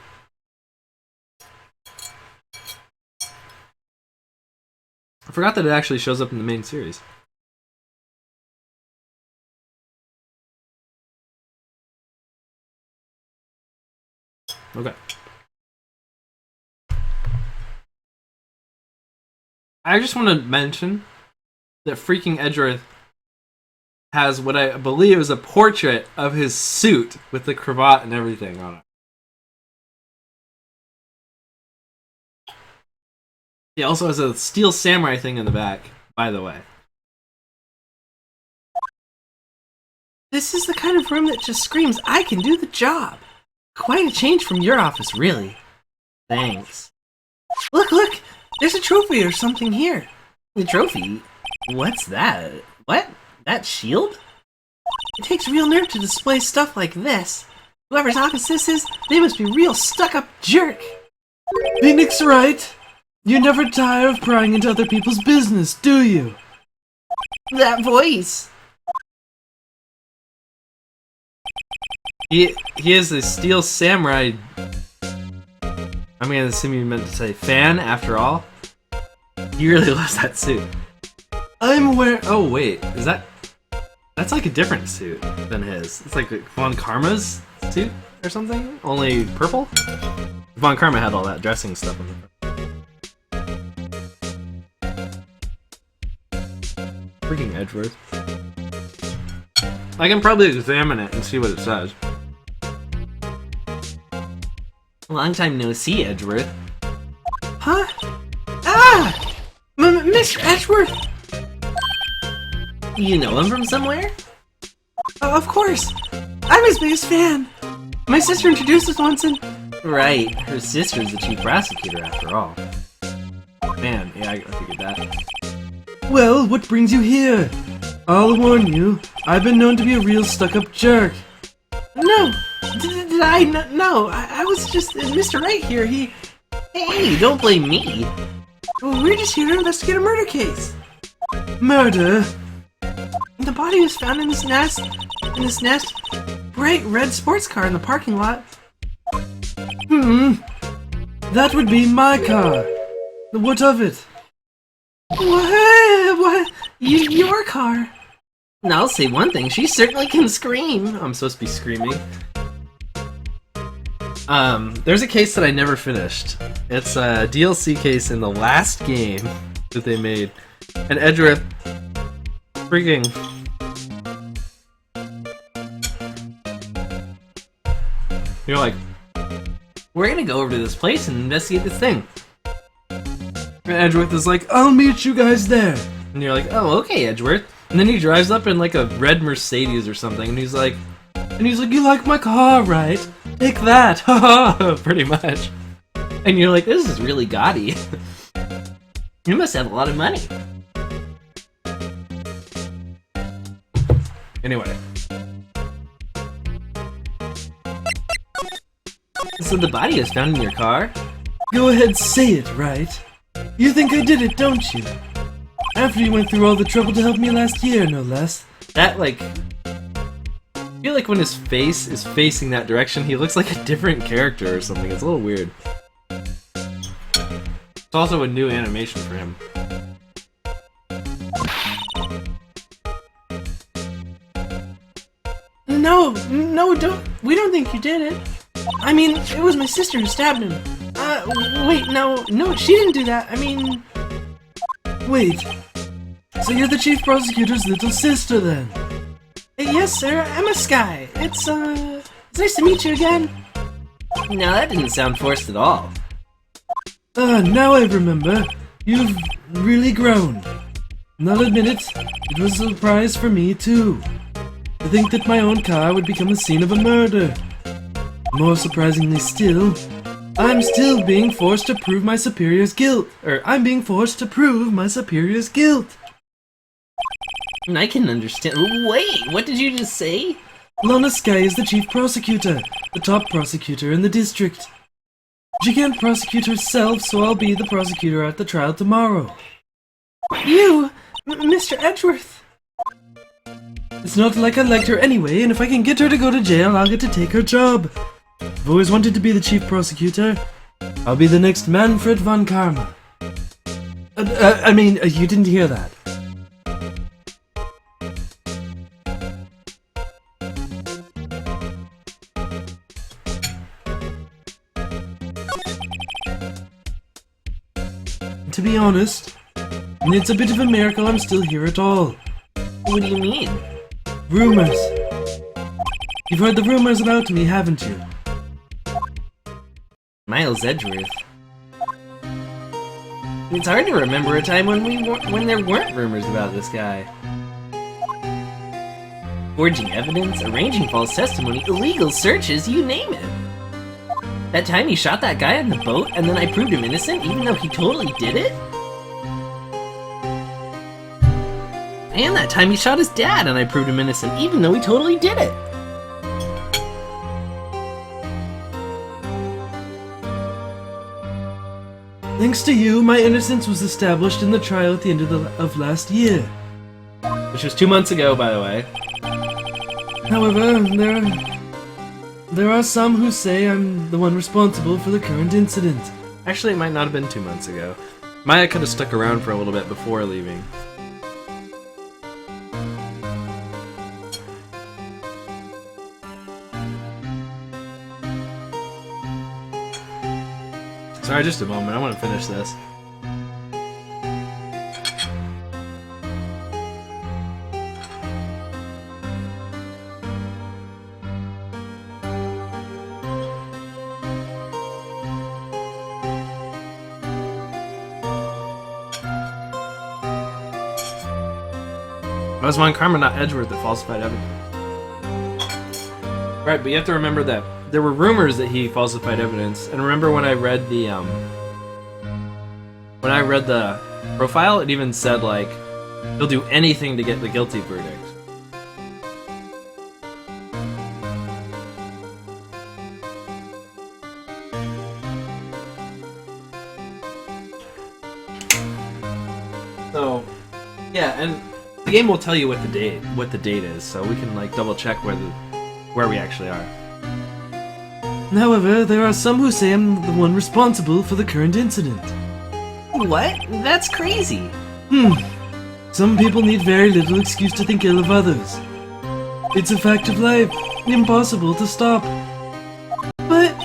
I forgot that it actually shows up in the main series. Okay. I just want to mention that freaking Edgeworth has what I believe is a portrait of his suit with the cravat and everything on it. He also has a steel samurai thing in the back, by the way.
This is the kind of room that just screams, I can do the job. Quite a change from your office, really. Thanks. Look! There's a trophy or something here. The trophy? What's that? What? That shield? It takes real nerve to display stuff like this. Whoever's office this is, they must be a real stuck-up jerk.
Phoenix, right? You never tire of prying into other people's business, do you?
That voice!
He is a steel samurai. I'm gonna assume you meant to say fan after all. He really loves that suit. I'm wearing. Oh wait, is that? That's like a different suit than his. It's like Von Karma's suit or something, only purple. Von Karma had all that dressing stuff on the front. Freaking Edgeworth. I can probably examine it and see what it says.
Long time no see, Edgeworth. Huh? Ah! Mr. Edgeworth! You know him from somewhere? Of course! I'm his biggest fan! My sister introduced us once and... Right, her sister's the chief prosecutor after all.
Man, yeah, I figured that.
Well, what brings you here? I'll warn you, I've been known to be a real stuck-up jerk.
No! Did I? No, I was just... Mr. Right here, he... Hey, don't blame me! We're just here to investigate a murder case.
Murder?
The body was found in this nest, bright red sports car in the parking lot.
That would be my car. What of it?
What? Your car? Now I'll say one thing, she certainly can scream.
I'm supposed to be screaming. There's a case that I never finished. It's a DLC case in the last game that they made. And Edgeworth freaking... You're like, we're gonna go over to this place and investigate this thing. And Edgeworth is like, I'll meet you guys there. And you're like, oh, okay, Edgeworth. And then he drives up in like a red Mercedes or something, and he's like, you like my car, right? Take that, haha, pretty much. And you're like, this is really gaudy. You must have a lot of money. Anyway.
So the body is found in your car?
Go ahead, say it, right? You think I did it, don't you? After you went through all the trouble to help me last year, no less.
That, like... I feel like when his face is facing that direction, he looks like a different character or something. It's a little weird. It's also a new animation for him.
No, we don't think you did it. I mean, it was my sister who stabbed him. Wait, no, she didn't do that. I mean...
Wait. So you're the chief prosecutor's little sister, then?
Yes, sir, Emma Sky. It's nice to meet you again.
No, that didn't sound forced at all.
Now I remember. You've really grown. And I'll admit it, it was a surprise for me, too. To think that my own car would become the scene of a murder. More surprisingly still, I'm still being forced to prove my superior's guilt. I'm being forced to prove my superior's guilt.
I can understand. Wait, what did you just say?
Lana Sky is the chief prosecutor, the top prosecutor in the district. She can't prosecute herself, so I'll be the prosecutor at the trial tomorrow.
You, Mr. Edgeworth.
It's not like I liked her anyway, and if I can get her to go to jail, I'll get to take her job. I've always wanted to be the chief prosecutor. I'll be the next Manfred von Karma. You didn't hear that. To be honest, it's a bit of a miracle I'm still here at all.
What do you mean?
Rumors. You've heard the rumors about me, haven't you?
Miles Edgeworth. It's hard to remember a time when there weren't rumors about this guy. Forging evidence, arranging false testimony, illegal searches, you name it. That time he shot that guy on the boat and then I proved him innocent even though he totally did it? And that time he shot his dad and I proved him innocent even though he totally did it.
Thanks to you, my innocence was established in the trial at the end of last year.
Which was 2 months ago, by the way.
However, there are some who say I'm the one responsible for the current incident.
Actually, it might not have been 2 months ago. Maya could have stuck around for a little bit before leaving. Sorry, just a moment. I want to finish this. It was von Karma, not Edgeworth, that falsified evidence. Right, but you have to remember that there were rumors that he falsified evidence, and remember when I read the profile, it even said like he'll do anything to get the guilty verdict. So, yeah, and the game will tell you what the date is, so we can like double check where we actually are.
However, there are some who say I'm the one responsible for the current incident.
What? That's crazy.
Some people need very little excuse to think ill of others. It's a fact of life, impossible to stop. But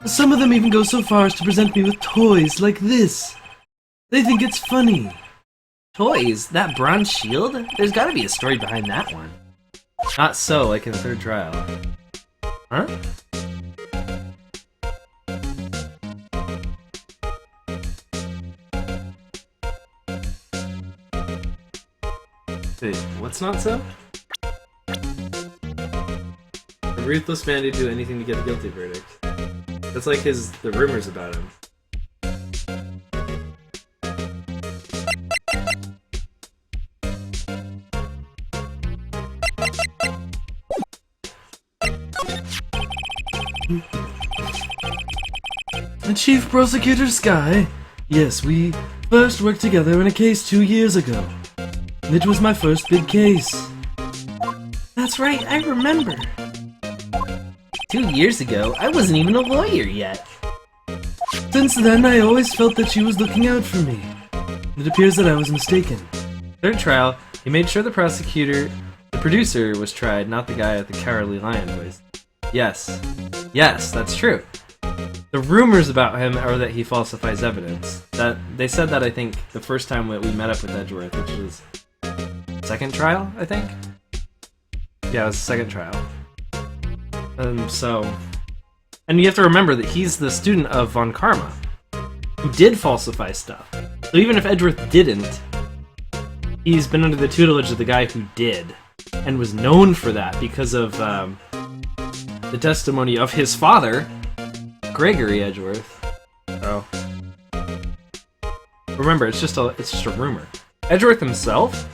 some of them even go so far as to present me with toys like this. They think it's funny.
Toys? That bronze shield? There's gotta be a story behind that one.
Not so, like in the third trial. Huh? Wait, what's not so? A ruthless man who'd do anything to get a guilty verdict. That's like the rumors about him.
Chief Prosecutor Sky? Yes, we first worked together in a case 2 years ago. It was my first big case.
That's right, I remember.
2 years ago, I wasn't even a lawyer yet.
Since then, I always felt that she was looking out for me. It appears that I was mistaken.
Third trial, he made sure the producer was tried, not the guy at the Cowardly Lion voice. Yes. Yes, that's true. The rumors about him are that he falsifies evidence. They said that, I think, the first time that we met up with Edgeworth, which was second trial, I think? Yeah, it was second trial. And you have to remember that he's the student of Von Karma, who did falsify stuff. So even if Edgeworth didn't, he's been under the tutelage of the guy who did, and was known for that because of the testimony of his father, Gregory Edgeworth. So remember, it's just a rumor. Edgeworth himself,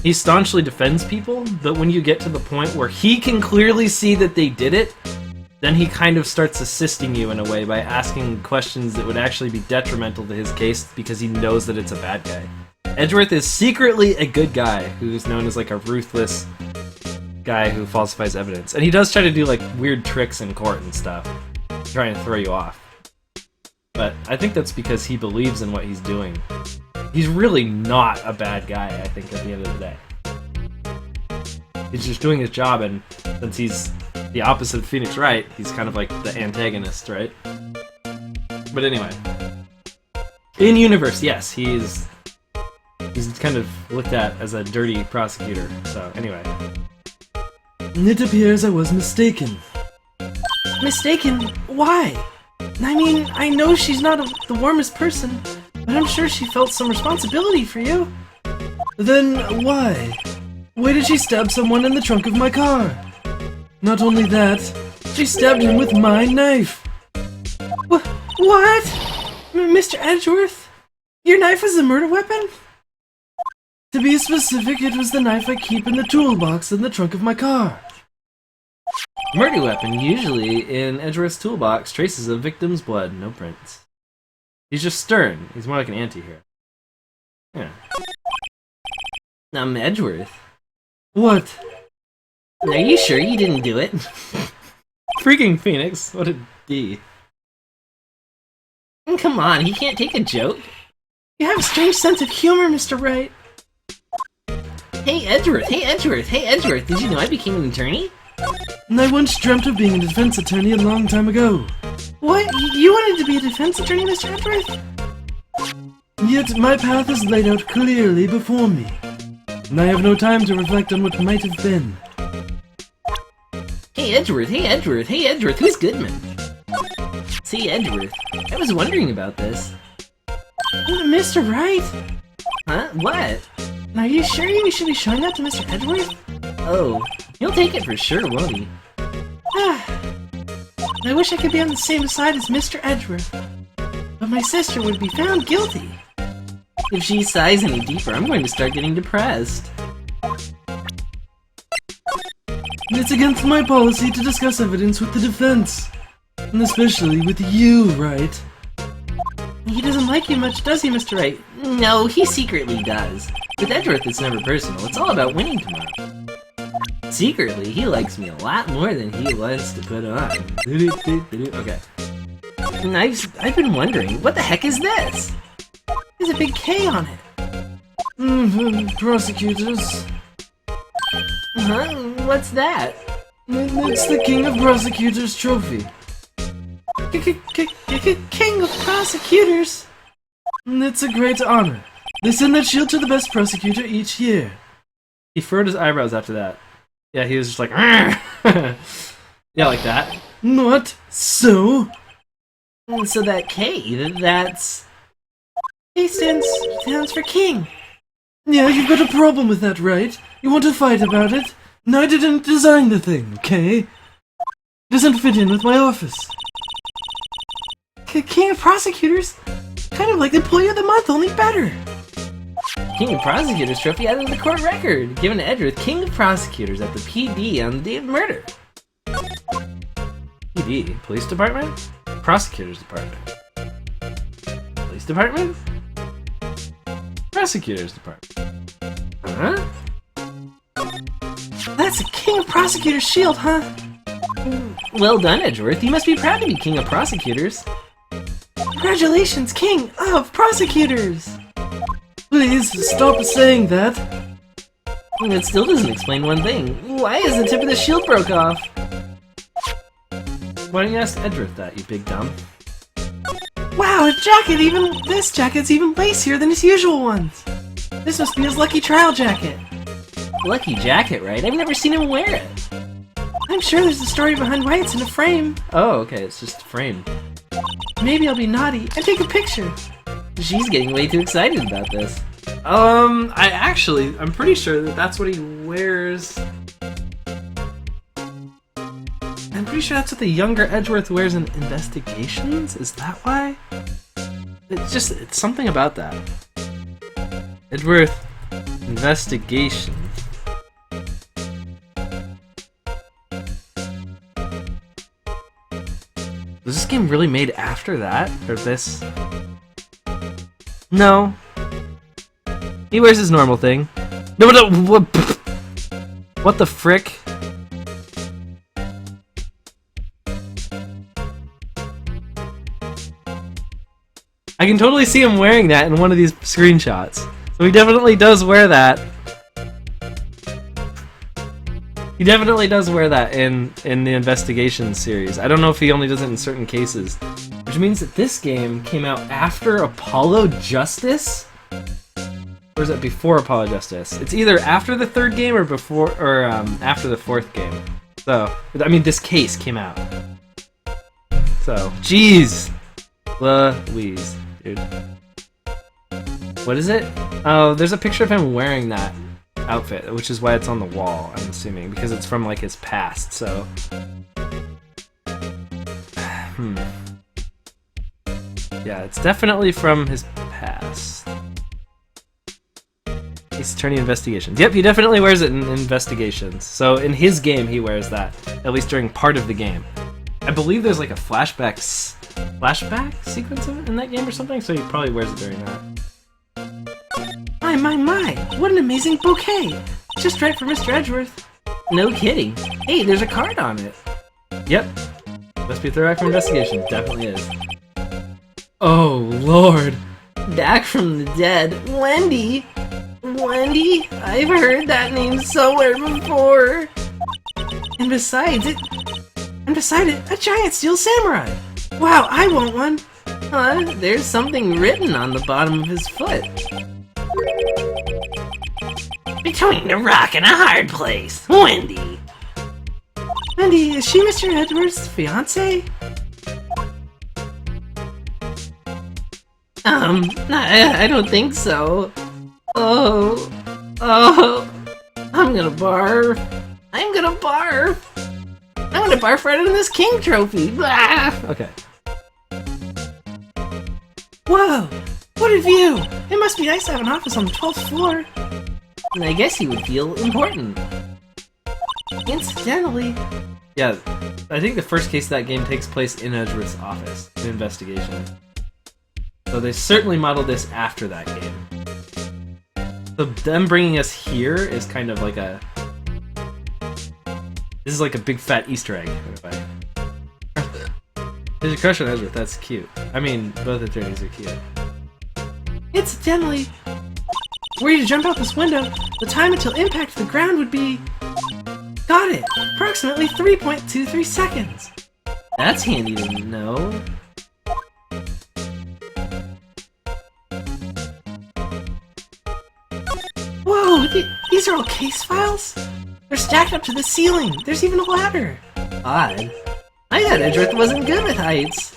he staunchly defends people, but when you get to the point where he can clearly see that they did it, then he kind of starts assisting you in a way by asking questions that would actually be detrimental to his case because he knows that it's a bad guy. Edgeworth is secretly a good guy who's known as like a ruthless guy who falsifies evidence. And he does try to do like weird tricks in court and stuff, trying to throw you off. But I think that's because he believes in what he's doing. He's really not a bad guy, I think, at the end of the day. He's just doing his job, and since he's the opposite of Phoenix Wright, he's kind of like the antagonist, right? But anyway. In universe, yes, he's kind of looked at as a dirty prosecutor. So anyway.
It appears I was mistaken.
Mistaken? Why? I mean, I know she's not the warmest person, but I'm sure she felt some responsibility for you.
Then why? Why did she stab someone in the trunk of my car? Not only that, she stabbed him with my knife.
What? Mr. Edgeworth? Your knife was a murder weapon?
To be specific, it was the knife I keep in the toolbox in the trunk of my car.
Murder weapon, usually in Edgeworth's toolbox, traces of victim's blood, no prints. He's just stern. He's more like an anti-hero. Yeah.
Edgeworth.
What?
Are you sure you didn't do it?
Freaking Phoenix, what a D.
Come on, he can't take a joke.
You have a strange sense of humor, Mr. Wright.
Hey Edgeworth, did you know I became an attorney?
And I once dreamt of being a defense attorney a long time ago.
What? You wanted to be a defense attorney, Mr. Edgeworth?
Yet my path is laid out clearly before me, and I have no time to reflect on what might have been.
Hey Edgeworth, who's Goodman? See Edgeworth, I was wondering about this.
Mr. Wright?
Huh? What?
Are you sure you should be showing that to Mr. Edgeworth?
Oh, he'll take it for sure, won't he?
I wish I could be on the same side as Mr. Edgeworth, but my sister would be found guilty.
If she sighs any deeper, I'm going to start getting depressed.
It's against my policy to discuss evidence with the defense, and especially with you, Wright.
He doesn't like you much, does he, Mr. Wright?
No, he secretly does. With Edgeworth, it's never personal. It's all about winning tomorrow. Secretly, he likes me a lot more than he wants to put on.
Okay.
And I've been wondering, what the heck is this?
There's a big K on it.
Prosecutors.
Huh? What's that?
It's the King of Prosecutors trophy.
King of Prosecutors?
It's a great honor. They send that shield to the best prosecutor each year.
He furrowed his eyebrows after that. Yeah, he was just like, yeah, like that.
What? So?
So that K, that's...
K stands for king.
Yeah, you've got a problem with that, right? You want to fight about it? And I didn't design the thing, okay? It doesn't fit in with my office.
King of Prosecutors? Kind of like Employee of the Month, only better.
King of Prosecutors trophy out of the court record, given to Edgeworth, King of Prosecutors at the PD on the day of murder.
PD. Police department? Prosecutor's department. Police department? Prosecutor's department. Huh?
That's a King of Prosecutors shield, huh?
Well done, Edgeworth. You must be proud to be King of Prosecutors.
Congratulations, King of Prosecutors!
Please stop saying that.
That still doesn't explain one thing. Why is the tip of the shield broke off?
Why don't you ask Edgeworth that, you big dumb?
Wow, his jacket this jacket's even lacier than his usual ones. This must be his lucky trial jacket.
Lucky jacket, right? I've never seen him wear it.
I'm sure there's a story behind why it's in a frame.
Oh, okay, it's just a frame.
Maybe I'll be naughty and take a picture.
She's getting way too excited about this.
I'm pretty sure that's what he wears. I'm pretty sure that's what the younger Edgeworth wears in investigations? Is that why? It's something about that. Edgeworth investigation. Was this game really made after that? Or this? No. He wears his normal thing. No, what the frick? I can totally see him wearing that in one of these screenshots. So he definitely does wear that. He definitely does wear that in the investigation series. I don't know if he only does it in certain cases. Which means that this game came out after Apollo Justice? Or is it before Apollo Justice? It's either after the third game or before or after the fourth game. So, I mean, this case came out. So, jeez. Louise, dude. What is it? Oh, there's a picture of him wearing that outfit, which is why it's on the wall, I'm assuming, because it's from, like, his past, so... Yeah, it's definitely from his past. Ace Attorney Investigations. Yep, he definitely wears it in Investigations. So in his game, he wears that, at least during part of the game. I believe there's like a flashback sequence of it in that game or something, so he probably wears it during that.
My, what an amazing bouquet! Just right for Mr. Edgeworth.
No kidding. Hey, there's a card on it.
Yep. Must be a throwback from Investigation. Definitely is.
Oh, Lord.
Back from the dead. Wendy! Wendy? I've heard that name somewhere before.
And beside it, a giant steel samurai! Wow, I want one!
Huh? There's something written on the bottom of his foot. Between a rock and a hard place, Wendy.
Wendy, is she Mr. Edgeworth's fiance?
I don't think so. Oh, I'm gonna barf. I'm gonna barf right on this king trophy. Blah.
Okay.
Whoa, what a view! It must be nice to have an office on the 12th floor.
I guess he would feel important.
Incidentally,
Yeah, I think the first case of that game takes place in Edgeworth's office, in Investigation. So they certainly modeled this after that game. So them bringing us here is kind of like a... This is like a big fat Easter egg, in a way. There's a crush on Edgeworth, that's cute. I mean, both attorneys are cute.
incidentally, were you to jump out this window, the time until impact to the ground would be... Got it! Approximately 3.23 seconds!
That's handy to know.
Whoa, these are all case files? They're stacked up to the ceiling. There's even a ladder.
Odd. I thought Edgeworth wasn't good with heights.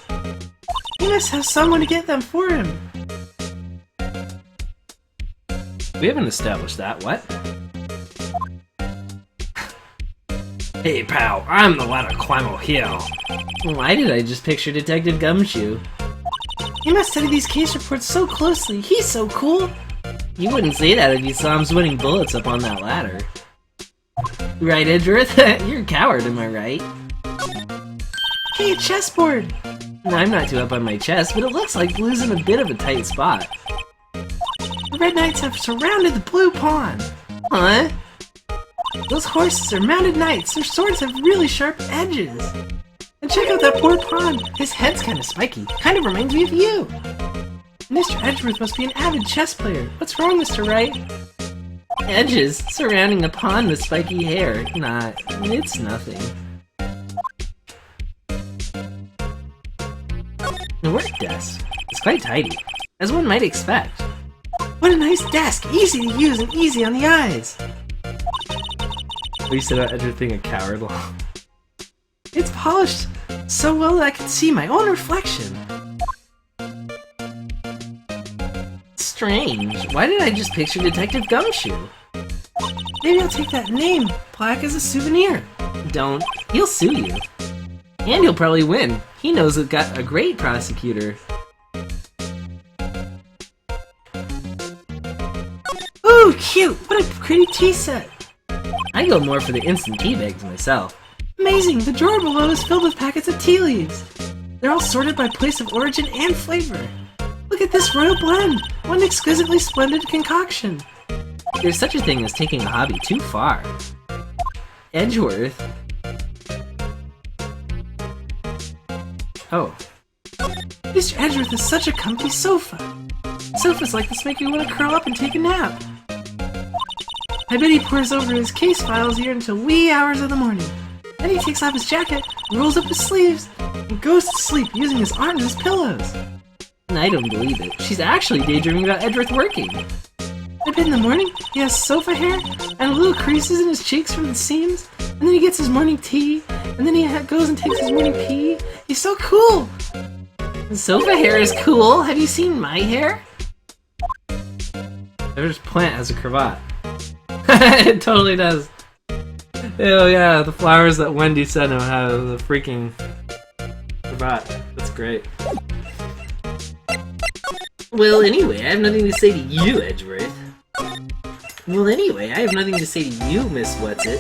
He must have someone to get them for him.
We haven't established that, what?
Hey pal, I'm the one to climb a hill. Why did I just picture Detective Gumshoe?
He must study these case reports so closely. He's so cool.
You wouldn't say that if you saw him sweating bullets up on that ladder. Right, Edgeworth? You're a coward, am I right?
Hey, a chessboard! I'm not too up on my chess, but it looks like blue's in a bit of a tight spot. The red knights have surrounded the blue pawn. Huh? Those horses are mounted knights. Their swords have really sharp edges. And check out that poor pawn. His head's kind of spiky. Kind of reminds me of you. Mr. Edgeworth must be an avid chess player. What's wrong, Mr. Wright? Edges surrounding a pawn with spiky hair. Nah, it's nothing. The work desk. It's quite tidy, as one might expect. What a nice desk! Easy to use and easy on the eyes!
You said about Edgeworth being a coward.
It's polished so well that I can see my own reflection. Strange. Why did I just picture Detective Gumshoe? Maybe I'll take that name plaque as a souvenir. Don't. He'll sue you. And he'll probably win. He knows it got a great prosecutor. Ooh, cute! What a pretty tea set! I go more for the instant tea bags myself. Amazing! The drawer below is filled with packets of tea leaves. They're all sorted by place of origin and flavor. Look at this royal blend! What an exquisitely splendid concoction! There's such a thing as taking a hobby too far. Edgeworth. Oh. Mr. Edgeworth is such a comfy sofa. Sofas like this make you want to curl up and take a nap. I bet he pores over his case files here until wee hours of the morning. Then he takes off his jacket, rolls up his sleeves, and goes to sleep using his arms as pillows. I don't believe it. She's actually daydreaming about Edgeworth working. I bet in the morning he has sofa hair and little creases in his cheeks from the seams, and then he gets his morning tea, and then he goes and takes his morning pee. He's so cool! Sofa hair is cool. Have you seen my hair?
Edgeworth's plant has a cravat. It totally does. Oh yeah, the flowers that Wendy sent him have the freaking cravat. That's great.
Well, anyway, I have nothing to say to you, Edgeworth. Well, anyway, I have nothing to say to you, Miss What's-It.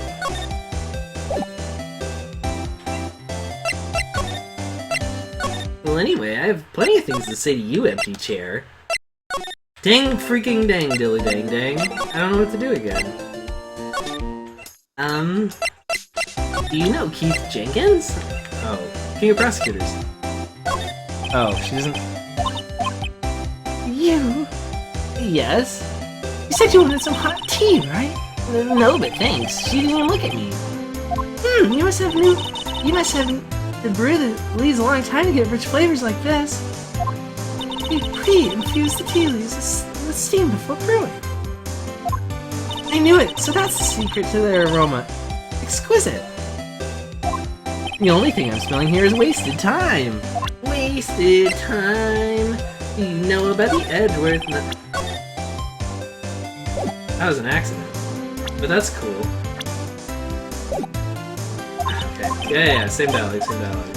Well, anyway, I have plenty of things to say to you, empty chair. Dang freaking dang dilly dang dang. I don't know what to do again. Do you know Keith Jenkins?
Oh, King of Prosecutors. Oh, she doesn't...
You? Yes? You said you wanted some hot tea, right?
No, but thanks. She didn't even look at me.
You must have the brew that leaves a long time to get rich flavors like this. You pre-infuse the tea leaves with steam before brewing. I knew it, so that's the secret to their aroma. Exquisite.
The only thing I'm smelling here is wasted time. Wasted time. You know about the Edgeworth.
That was an accident. But that's cool. Okay. Yeah, same dialogue, same dialogue.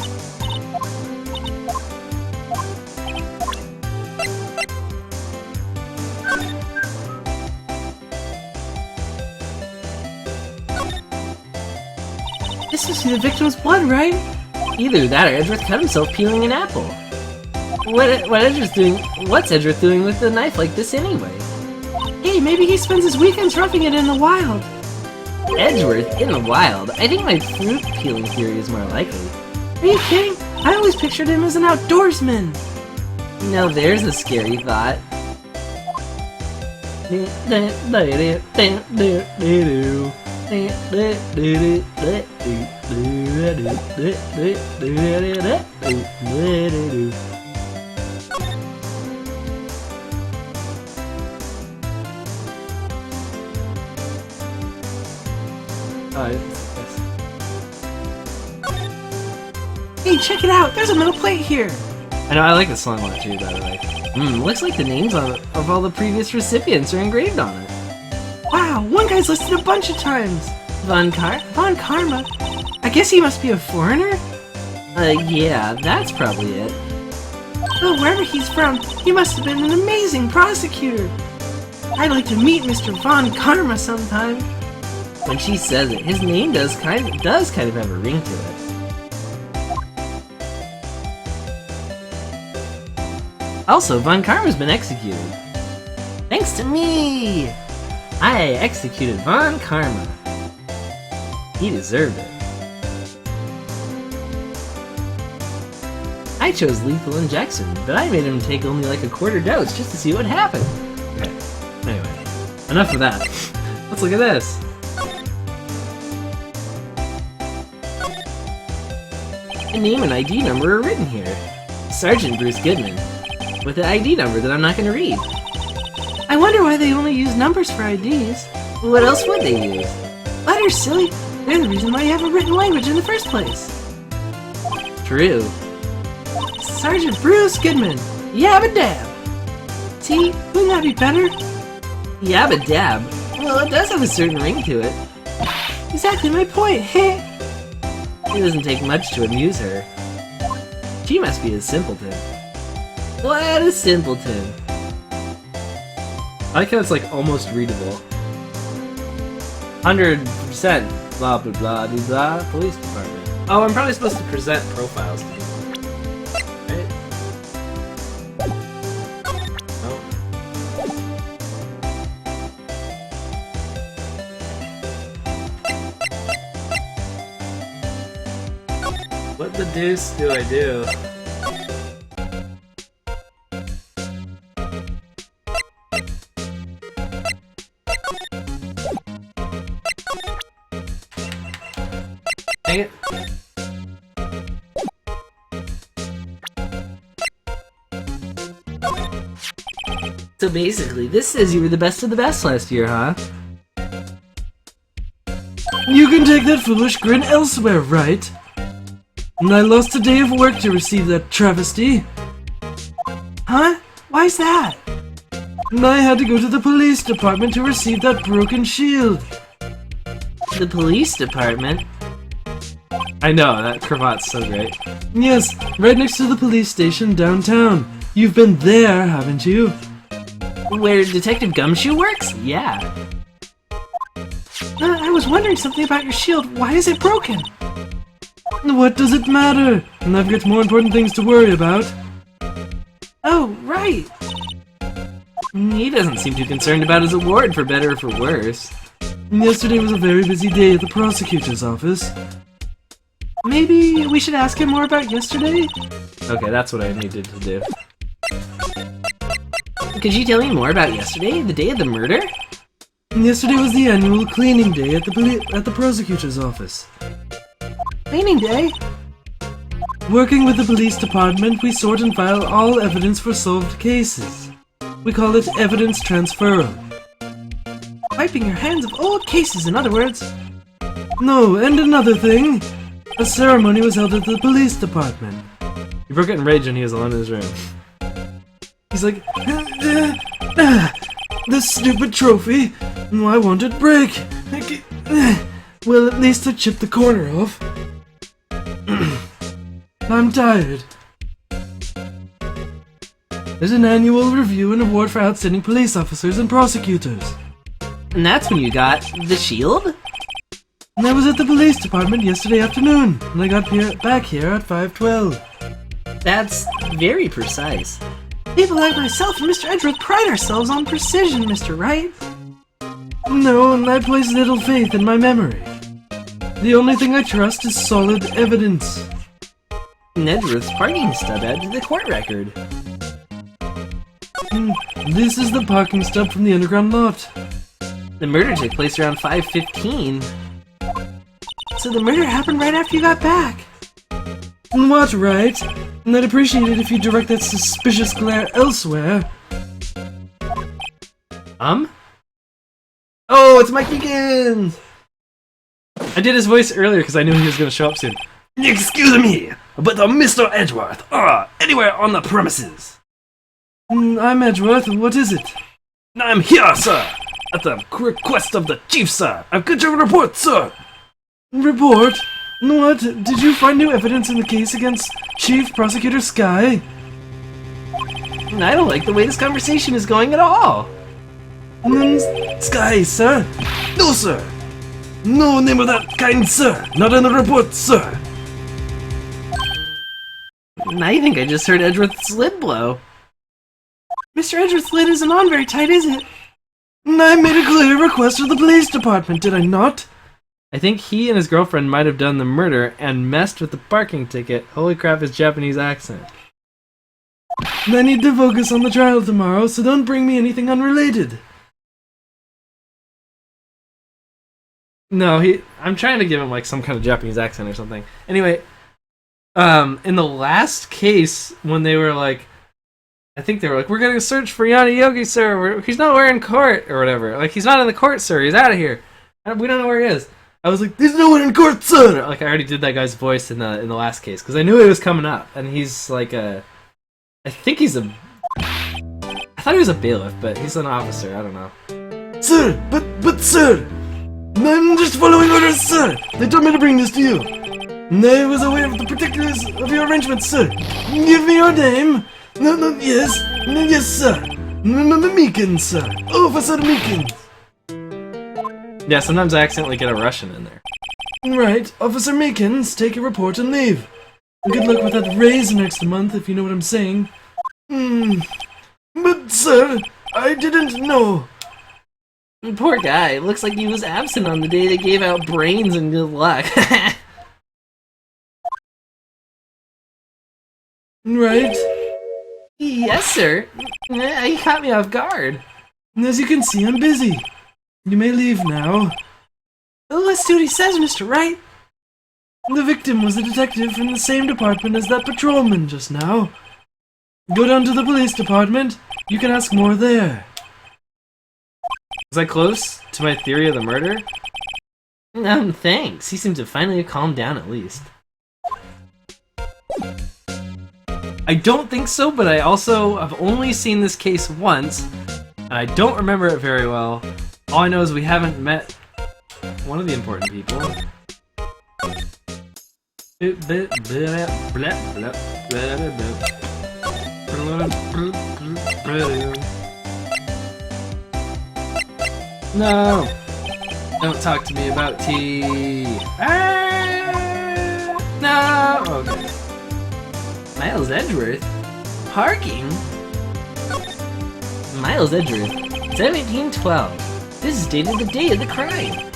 This must be the victim's blood, right?
Either that or Edgeworth cut himself peeling an apple. What's Edgeworth doing with a knife like this anyway?
Hey, maybe he spends his weekends roughing it in the wild.
Edgeworth in the wild? I think my fruit peeling theory is more likely.
Are you kidding? I always pictured him as an outdoorsman.
Now there's a scary thought.
Hey, check it out! There's a metal plate here!
I know, I like this song a lot too, by the way.
Looks like the names of all the previous recipients are engraved on it.
Wow, one guy's listed a bunch of times! Von Karma? I guess he must be a foreigner?
Yeah, that's probably it.
Well, wherever he's from, he must have been an amazing prosecutor! I'd like to meet Mr. Von Karma sometime.
When she says it, his name does kind of have a ring to it.
Also, Von Karma's been executed. Thanks to me! I executed Von Karma. He deserved it. I chose lethal injection, but I made him take only like a quarter dose just to see what happened.
Okay. Anyway, enough of that. Let's look at this.
A name and ID number are written here. Sergeant Bruce Goodman, with an ID number that I'm not going to read. I wonder why they only use numbers for IDs. What else would they use? Letters, silly. They're the reason why you have a written language in the first place.
True.
Sergeant Bruce Goodman. Yabba dab. See, wouldn't that be better? Yabba dab. Well, it does have a certain ring to it. Exactly my point. It doesn't take much to amuse her. She must be a simpleton. What a simpleton.
I like how it's like almost readable. 100% blah blah blah blah blah police department. Oh, I'm probably supposed to present profiles to people. Right? Oh. What the deuce do I do? Dang it.
So basically, this says you were the best of the best last year, huh?
You can take that foolish grin elsewhere, right? And I lost a day of work to receive that travesty.
Huh? Why's that?
And I had to go to the police department to receive that broken shield.
The police department?
I know, that cravat's so great.
Yes, right next to the police station downtown. You've been there, haven't you?
Where Detective Gumshoe works? Yeah. I was wondering something about your shield. Why is it broken?
What does it matter? And I've got more important things to worry about.
Oh, right.
He doesn't seem too concerned about his award, for better or for worse.
Yesterday was a very busy day at the prosecutor's office.
Maybe we should ask him more about yesterday?
Okay, that's what I needed to do.
Could you tell me more about yesterday, the day of the murder?
Yesterday was the annual cleaning day at the prosecutor's office.
Cleaning day?
Working with the police department, we sort and file all evidence for solved cases. We call it evidence transferal.
Wiping your hands of old cases, in other words.
No, and another thing. A ceremony was held at the police department.
He broke it in rage when he was alone in his room.
He's like, this stupid trophy. Why won't it break? Well, at least I chipped the corner off. I'm tired. There's an annual review and award for outstanding police officers and prosecutors.
And that's when you got the shield?
And I was at the police department yesterday afternoon, and I got back here at 5:12.
That's very precise. People like myself and Mr. Edgeworth pride ourselves on precision, Mr. Wright.
No, and I place little faith in my memory. The only thing I trust is solid evidence.
Edgeworth's parking stub added to the court record.
This is the parking stub from the underground lot.
The murder took place around 5:15. So the murder happened right after you got back.
What, right? And I'd appreciate it if you direct that suspicious glare elsewhere.
Oh, it's Mike Eakins! I did his voice earlier because I knew he was going to show up soon. Excuse me, but Mr. Edgeworth, anywhere on the premises?
I'm Edgeworth, what is it?
I'm here, sir, at the request of the chief, sir. I've got your report, sir.
Report? What? Did you find new evidence in the case against Chief Prosecutor Sky?
I don't like the way this conversation is going at all.
Sky, sir?
No, sir. No name of that kind, sir. Not in the report, sir.
I think I just heard Edgeworth's lid blow. Mr. Edgeworth's lid isn't on very tight, is it?
I made a clear request to the police department, did I not?
I think he and his girlfriend might have done the murder and messed with the parking ticket. Holy crap, his Japanese accent.
I need to focus on the trial tomorrow, so don't bring me anything unrelated.
No, I'm trying to give him like some kind of Japanese accent or something. Anyway, in the last case, when they were like, I think they were like, we're gonna search for Yana Yogi, sir. He's nowhere in court or whatever. Like, he's not in the court, sir. He's out of here. We don't know where he is. I was like,
There's no one in court, sir!
like I already did that guy's voice in the last case because I knew it was coming up, and he's like I think he's I thought he was a bailiff, but he's an officer. I don't know.
Sir, but sir! I'm just following orders, sir! They told me to bring this to you. I was aware of the particulars of your arrangements, sir. Give me your name. Yes, sir. Meekins, sir. Officer Meekins.
Yeah, sometimes I accidentally get a Russian in there.
Right, Officer Meekins, take your report and leave. Good luck with that raise next month, if you know what I'm saying. But, sir, I didn't know.
Poor guy. Looks like he was absent on the day they gave out brains and good luck.
Right?
Yes, sir. He caught me off guard.
As you can see, I'm busy. You may leave now.
Let's do what he says, Mr. Wright.
The victim was a detective from the same department as that patrolman just now. Go down to the police department. You can ask more there.
Was I close to my theory of the murder?
Thanks. He seems to finally have calmed down at least.
I don't think so, but I also have only seen this case once, and I don't remember it very well. All I know is we haven't met one of the important people. No! Don't talk to me about tea! Ah! No! Okay.
Miles Edgeworth? Parking? Miles Edgeworth, 1712. This is dated the day of the crime.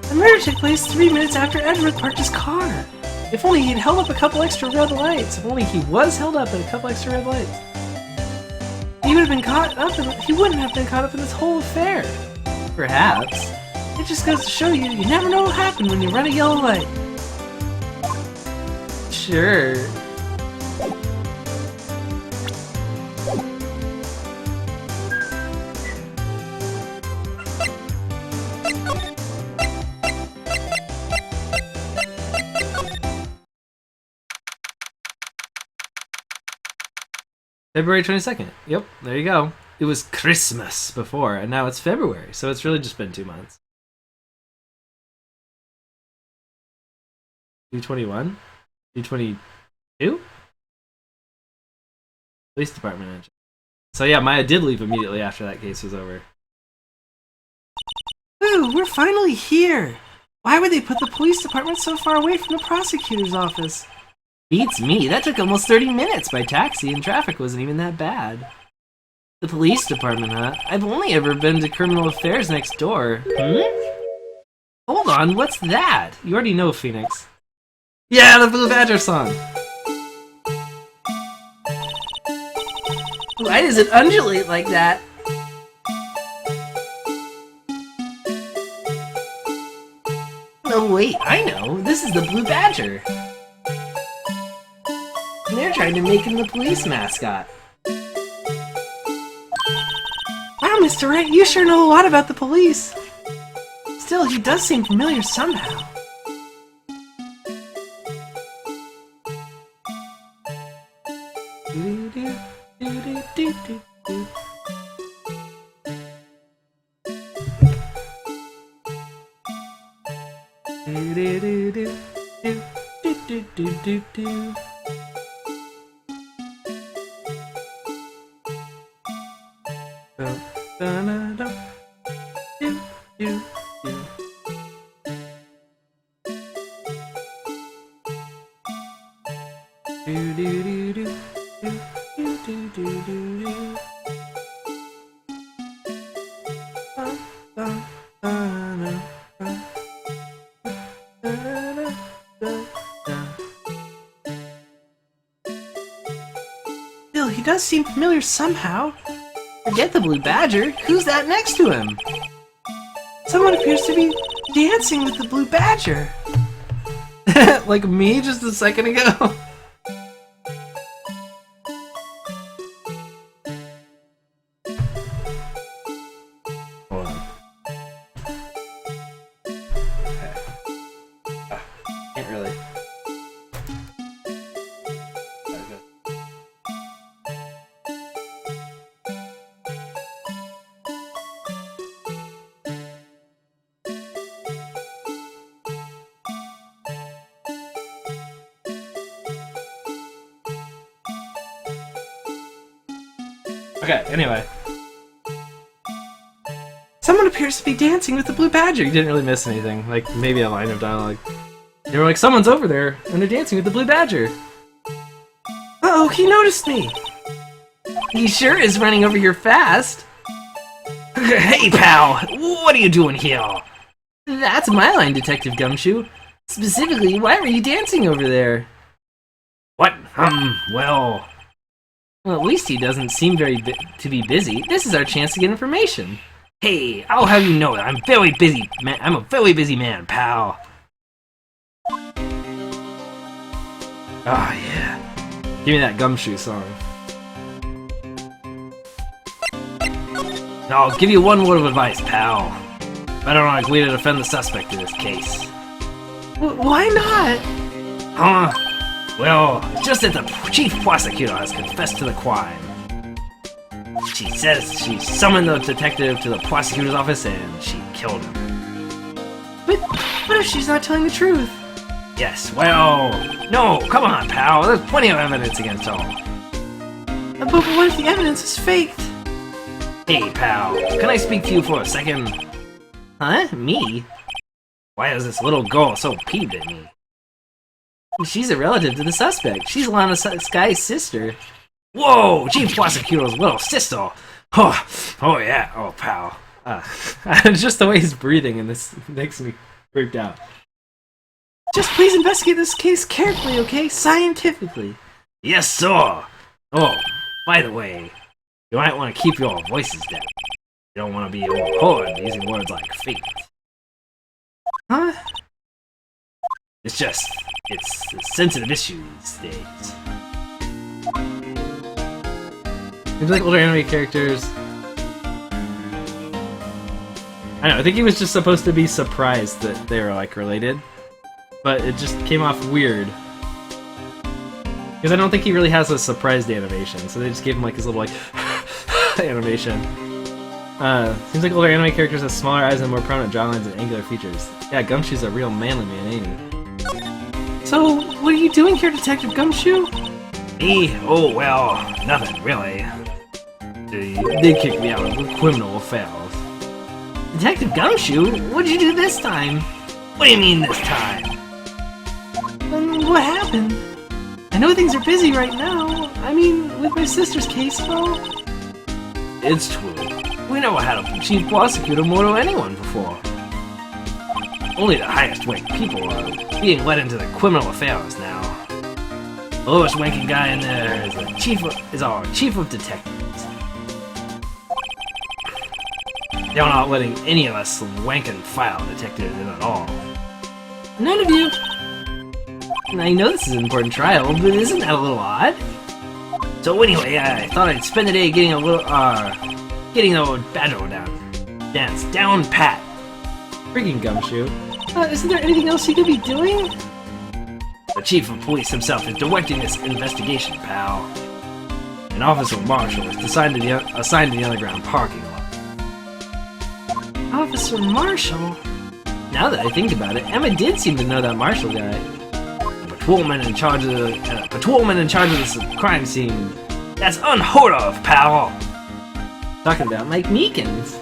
The murder took place 3 minutes after Edgeworth parked his car. If only he'd held up a couple extra red lights.
If only he was held up at a couple extra red lights.
He would have been caught up in. He wouldn't have been caught up in this whole affair.
Perhaps.
It just goes to show you, you never know what happened when you run a yellow light.
Sure.
February 22nd. Yep, there you go. It was Christmas before, and now it's February, so it's really just been 2 months. 221? 222? Police department engine. So yeah, Maya did leave immediately after that case was over.
Ooh, we're finally here. Why would they put the police department so far away from the prosecutor's office?
Beats me. That took almost 30 minutes by taxi, and traffic wasn't even that bad. The police department, huh? I've only ever been to criminal affairs next door. Hold on, what's that?
You already know, Phoenix. Yeah, the Blue Badger song!
Why does it undulate like that? Oh wait, I know. This is the Blue Badger. And they're trying to make him the police mascot.
Wow, Mr. Wright, you sure know a lot about the police. Still, he does seem familiar somehow. he does seem familiar somehow. Forget the Blue Badger. Who's that next to him? Someone appears to be dancing with the Blue Badger. Like me just a second ago?
Hold on. Okay. Can't really. Okay, anyway.
Someone appears to be dancing with the Blue Badger.
You didn't really miss anything. Like, maybe a line of dialogue. They were like, someone's over there, and they're dancing with the Blue Badger.
Uh-oh, he noticed me. He sure is running over here fast.
Hey, pal! What are you doing here?
That's my line, Detective Gumshoe. Specifically, why were you dancing over there?
What? Well...
Well, at least he doesn't seem to be busy. This is our chance to get information.
Hey, I'll have you know that I'm very busy, man. I'm a very busy man, pal.
Oh, yeah. Give me that Gumshoe song.
I'll give you one word of advice, pal. Better not agree to defend the suspect in this case.
Why not?
Huh? Well, it's just that the chief prosecutor has confessed to the crime. She says she summoned the detective to the prosecutor's office and she killed him.
But what if she's not telling the truth?
Yes, well... No, come on, pal. There's plenty of evidence against her.
But what if the evidence is faked?
Hey, pal. Can I speak to you for a second?
Huh? Me?
Why is this little girl so peeved at me?
She's a relative to the suspect. She's Lana Sky's sister.
Whoa! Chief Prosecutor's little sister! Oh yeah, oh pal.
Just the way he's breathing and this makes me freaked out.
Just please investigate this case carefully, okay? Scientifically.
Yes, sir! Oh, by the way, you might want to keep your voices down. You don't want to be overheard using words like fate.
Huh?
It's just, it's a sensitive issue these days.
Seems like older anime characters. I know, I think he was just supposed to be surprised that they were like related, but it just came off weird. Because I don't think he really has a surprised animation, so they just gave him like his little like animation. Seems like older anime characters have smaller eyes and more prominent jawlines and angular features. Yeah, Gumshoe's a real manly man, ain't he?
So, what are you doing here, Detective Gumshoe?
Me? Oh, well, nothing really. They kicked me out of criminal affairs.
Detective Gumshoe? What'd you do this time?
What do you mean this time?
What happened? I know things are busy right now. I mean, with my sister's case, though.
It's true. We never had a chief prosecutor murder anyone before. Only the highest ranked people are being led into the criminal affairs now. The lowest ranking guy in there is our chief of detectives. They're not letting any of us rank and file detectives in at all.
None of you. I know this is an important trial, but isn't that a little odd?
So anyway, I thought I'd spend the day getting the old badger dance down pat.
Freaking Gumshoe.
Isn't there anything else you could be doing?
The chief of police himself is directing this investigation, pal. An officer marshal is assigned to the underground parking lot.
Officer Marshall? Now that I think about it, Emma did seem to know that Marshall guy.
A patrolman in charge of this crime scene. That's unheard of, pal.
Talking about Mike Meekins.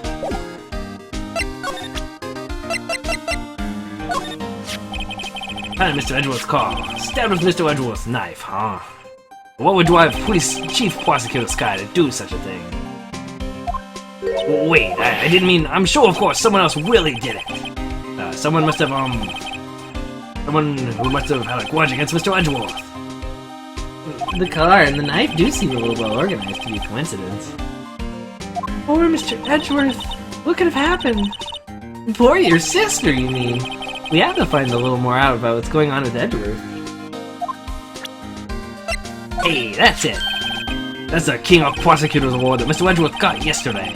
Found Mr. Edgeworth's car. Stabbed with Mr. Edgeworth's knife, huh? What would drive Chief Prosecutor Sky to do such a thing? Wait, I didn't mean... I'm sure, of course, someone else really did it. Someone must have, someone who must have had a grudge against Mr. Edgeworth.
The car and the knife do seem a little well organized to be a coincidence. Poor Mr. Edgeworth. What could have happened? Poor your sister, you mean? We have to find a little more out about what's going on with Edgeworth. Hey, that's it. That's the King of Prosecutors Award that Mr. Edgeworth got yesterday.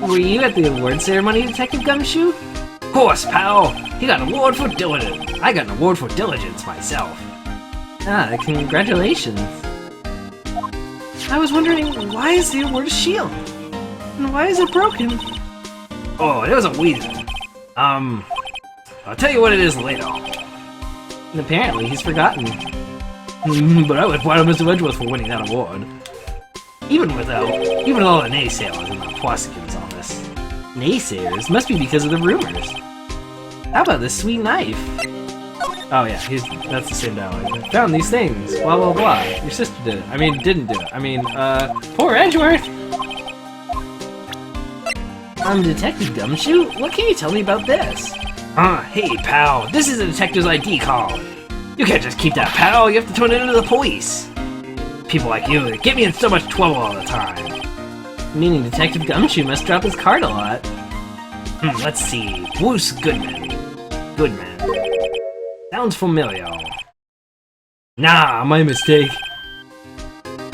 Were you at the award ceremony, Detective Gumshoe? Of course, pal. He got an award for diligence. I got an award for diligence myself. Ah, congratulations. I was wondering, why is the award a shield? And why is it broken?
Oh, there's a reason. I'll tell you what it is later.
And apparently, he's forgotten.
But I would proud of Mr. Edgeworth for winning that award. Even with all the naysayers in the prosecutor's office.
Naysayers? Must be because of the rumors. How about this sweet knife?
Oh yeah, that's the same dialogue. Found these things, blah blah blah. Your sister did it. I mean, didn't do it. I mean, poor Edgeworth!
Detective Gumshoe? What can you tell me about this?
Hey pal, this is a detective's ID card. You can't just keep that, pal. You have to turn it into the police. People like you get me in so much trouble all the time.
Meaning Detective Gumshoe must drop his card a lot.
Let's see. Bruce Goodman. Goodman. Sounds familiar. Nah, my mistake.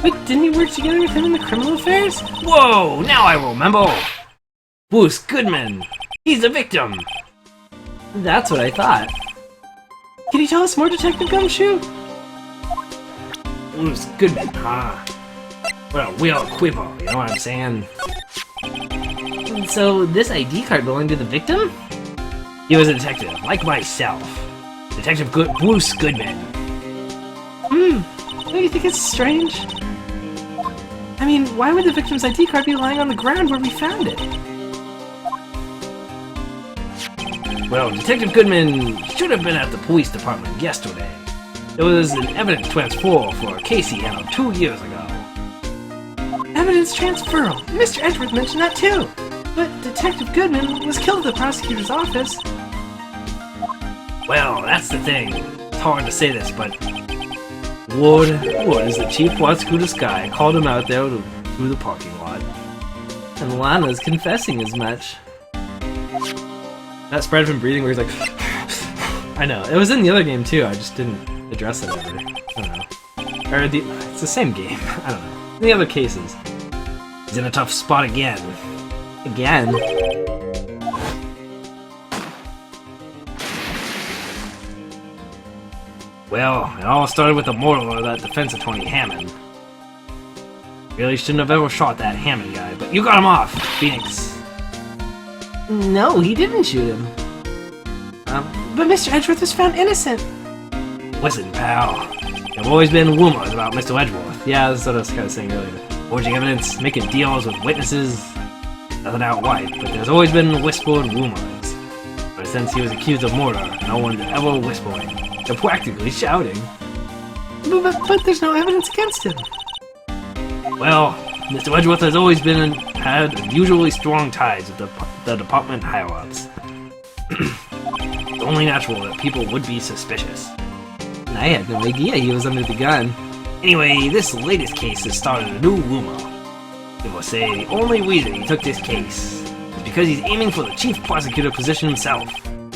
Wait, didn't you work together with him in the criminal affairs?
Whoa, now I remember. Bruce Goodman. He's the victim.
That's what I thought. Can you tell us more, Detective Gumshoe?
Bruce Goodman, huh? What a real quiver, you know what I'm saying?
So, this ID card belonged to the victim?
He was a detective, like myself. Detective Bruce Goodman.
Don't you think it's strange? I mean, why would the victim's ID card be lying on the ground where we found it?
Well, Detective Goodman should have been at the police department yesterday. There was an evidence transfer for a case he handled 2 years ago.
Evidence transferal. Mr. Edgeworth mentioned that too. But Detective Goodman was killed at the prosecutor's office.
Well, that's the thing. It's hard to say this, but Ward is the chief prosecutor's guy. Called him out there through the parking lot.
And Lana's confessing as much.
That spread from breathing where he's like, I know. It was in the other game too. I just didn't address it ever. I don't know. Or it's the same game. I don't know. In the other cases.
He's in a tough spot again.
Again?
Well, it all started with the murder of that defense attorney Hammond. Really shouldn't have ever shot that Hammond guy, but you got him off, Phoenix.
No, he didn't shoot him. But Mr. Edgeworth was found innocent.
Listen, pal. There have always been rumors about Mr. Edgeworth.
Yeah, that's what I was kind of saying earlier.
Forging evidence, making deals with witnesses. Nothing outright, but there's always been whispered rumors. But since he was accused of murder, no one's ever whispering. They're practically shouting.
But there's no evidence against him.
Well, Mr. Edgeworth has always had unusually strong ties with the department higher-ups. It's only natural that people would be suspicious.
I had no idea he was under the gun.
Anyway, this latest case has started a new rumor. People say the only reason he took this case is because he's aiming for the chief prosecutor position himself.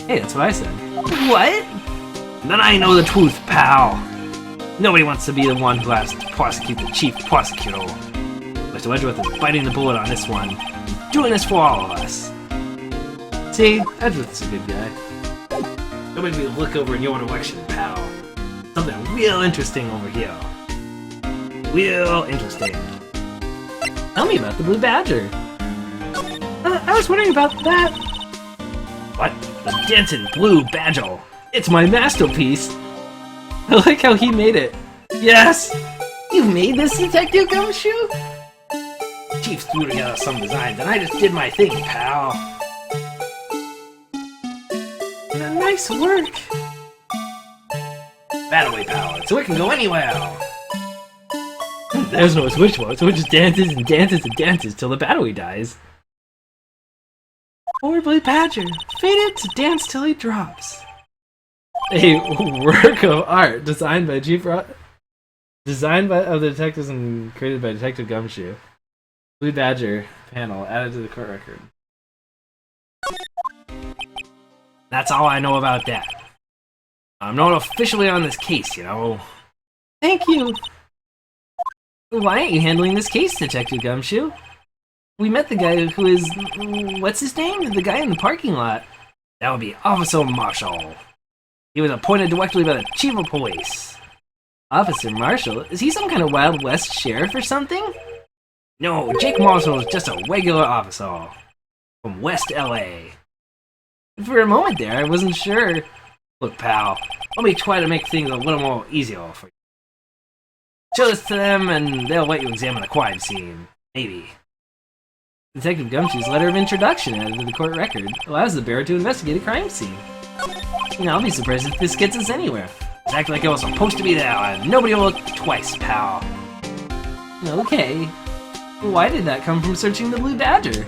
Hey, that's what I said.
What?
Then I know the truth, pal. Nobody wants to be the one who has to prosecute the chief prosecutor. Mr. Edgeworth is biting the bullet on this one. He's doing this for all of us.
See, Edgeworth's a good guy.
Don't make me look over in your direction, pal. Something real interesting over here. Real interesting.
Tell me about the Blue Badger. I was wondering about that.
What? The dancing blue badger. It's my masterpiece.
I like how he made it.
Yes!
You made this, Detective Gumshoe?
Chief threw together some designs, and I just did my thing, pal.
Nice work.
Battery powered, so it can go anywhere.
There's no switch for it, so it just dances and dances and dances till the battery dies.
Poor Blue Badger, fated to dance till he drops.
A work of art designed by Chief Designed of the detectives and created by Detective Gumshoe. Blue Badger panel added to the court record.
That's all I know about that. I'm not officially on this case, you know. Thank you.
Why aren't you handling this case, Detective Gumshoe? We met the guy who is... what's his name? The guy in the parking lot.
That would be Officer Marshall. He was appointed directly by the Chief of Police.
Officer Marshall? Is he some kind of Wild West sheriff or something?
No, Jake Marshall is just a regular officer from West LA.
For a moment there, I wasn't sure.
Look, pal, let me try to make things a little more easier for you. Show this to them and they'll let you examine the crime scene. Maybe.
Detective Gumshoe's letter of introduction added to the court record allows the bearer to investigate a crime scene. You know, I'll be surprised if this gets us anywhere.
Exactly like it was supposed to be there, and nobody will look twice, pal.
Okay. Why did that come from searching the Blue Badger?